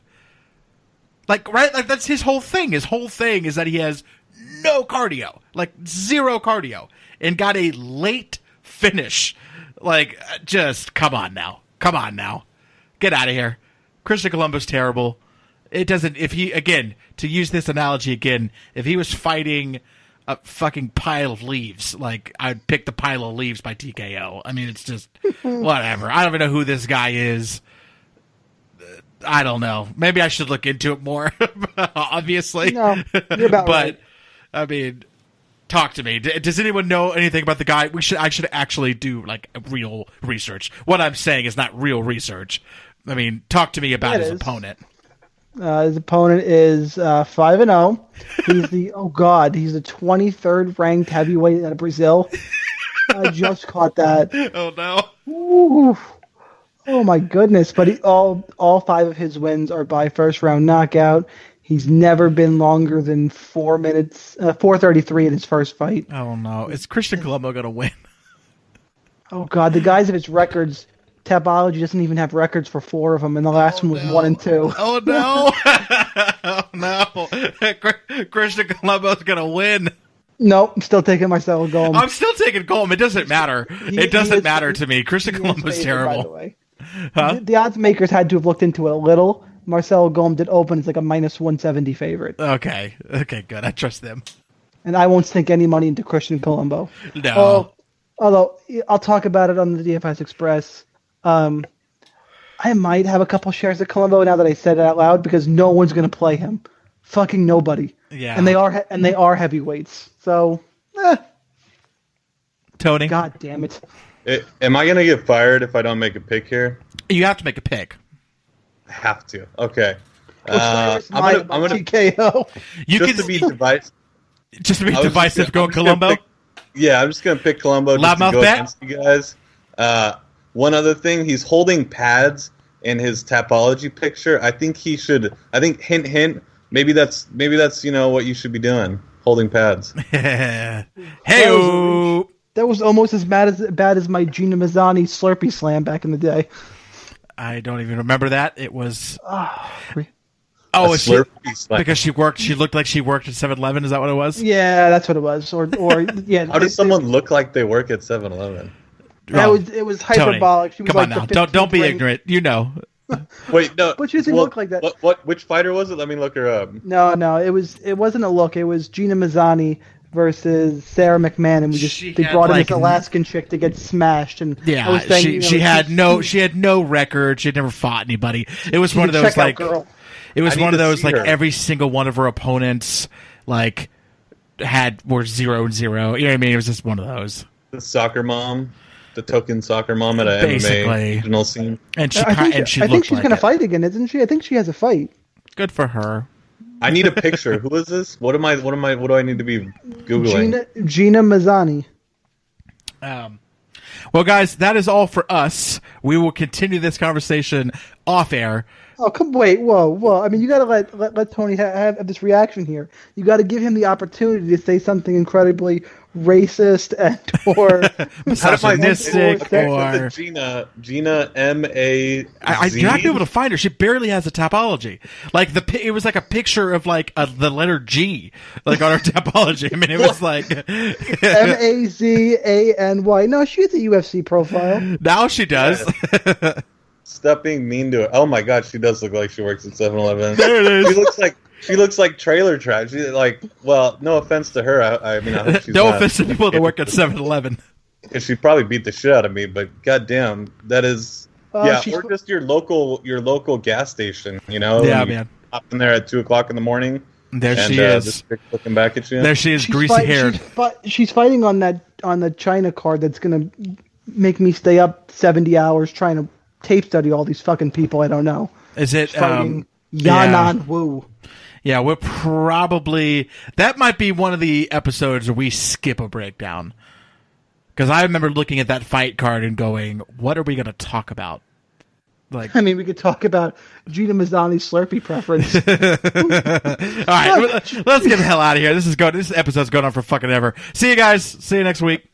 Like, right? Like, that's his whole thing. His whole thing is that he has no cardio. Like, zero cardio. And got a late finish. Like, just, come on now. Get out of here. Christian Colombo's terrible. It doesn't, to use this analogy again, if he was fighting a fucking pile of leaves, like, I'd pick the pile of leaves by TKO. I mean, it's just, whatever. I don't even know who this guy is. I don't know. Maybe I should look into it more, obviously. No, you're about right. I mean, talk to me. Does anyone know anything about the guy? I should actually do, like, real research. What I'm saying is not real research. I mean, talk to me about his opponent. His opponent is 5-0. He's the 23rd ranked heavyweight out of Brazil. I just caught that. Oh no! Ooh. Oh my goodness! But all 5 of his wins are by first round knockout. He's never been longer than 4 minutes, 4:33 in his first fight. Oh no! Is Christian Colombo gonna win? Oh god! The guys of his records. Tapology doesn't even have records for 4 of them, and the last one was 1 and 2. Oh no! Oh no! Christian Colombo's gonna win. Nope, I'm still taking Marcelo Golm. I'm still taking Golm. It doesn't matter. It doesn't matter to me. Christian Colombo's terrible. By the way. Huh? The odds makers had to have looked into it a little. Marcelo Golm did open as like a -170 favorite. Okay, good. I trust them. And I won't sink any money into Christian Colombo. No. Although I'll talk about it on the DFS Express. I might have a couple shares of Colombo now that I said it out loud because no one's going to play him. Fucking nobody. Yeah. And they are heavyweights. So, Tony? God damn it. Am I going to get fired if I don't make a pick here? You have to make a pick. I have to. Okay. I'm gonna TKO. Just to be divisive, go Colombo? I'm just going to pick Colombo just to go against you guys. One other thing, he's holding pads in his Tapology picture. I think hint, maybe that's what you should be doing, holding pads. Hey-o! That was almost as bad as my Gina Mazzani Slurpee Slam back in the day. I don't even remember that. It was. A Is she, Slurpee Slam. because she worked. She looked like she worked at 7-Eleven. Is that what it was? Yeah, that's what it was. Or yeah. How does someone look like they work at 7-Eleven? It was hyperbolic. She was Come like on now, don't be ignorant. You know. Wait, no. But she doesn't look like that. Which fighter was it? Let me look her up. No, it wasn't a look. It was Gina Mazzani versus Sarah McMahon, and they brought in this Alaskan chick to get smashed. And Yeah, I was saying, she had no record. She had never fought anybody. It was one of those like girl. it was I one need of to those see like her. every single one of her opponents like were 0-0. You know what I mean? It was just one of those. The soccer mom, the token soccer mom at a Basically. MMA regional scene. And I think she's looked going to like it. fight again, isn't she? I think she has a fight. Good for her. I need a picture. Who is this? What do I need to be googling? Gina Mazzani. Well, guys, that is all for us. We will continue this conversation off air. Oh, whoa! I mean, you got to let Tony have this reaction here. You got to give him the opportunity to say something incredibly racist or misogynistic or Gina M.A. You're not able to find her. She barely has a topology. Like it was like a picture of like the letter G, like on her topology. I mean, it was like Mazany. No, she has a UFC profile. Now she does. Yeah. Stop being mean to her. Oh my god, she does look like she works at 7-Eleven. There it is. She looks like trailer trash. She well, no offense to her. I mean, I hope she's no not. offense to people that work at 7-Eleven. She probably beat the shit out of me, but goddamn, that is or just your local gas station. You know, yeah, man. Hop in there at 2:00 in the morning. There she is. This chick looking back at you. There she is, greasy haired. She's fighting on the China card that's gonna make me stay up 70 hours trying to tape study all these fucking people I don't know. Is it Yanan Wu? Yeah, we're probably that might be one of the episodes where we skip a breakdown. Because I remember looking at that fight card and going, "What are we going to talk about?" Like, I mean, we could talk about Gina Mazzani's Slurpee preference. All right, let's get the hell out of here. This episode's going on for fucking ever. See you guys. See you next week.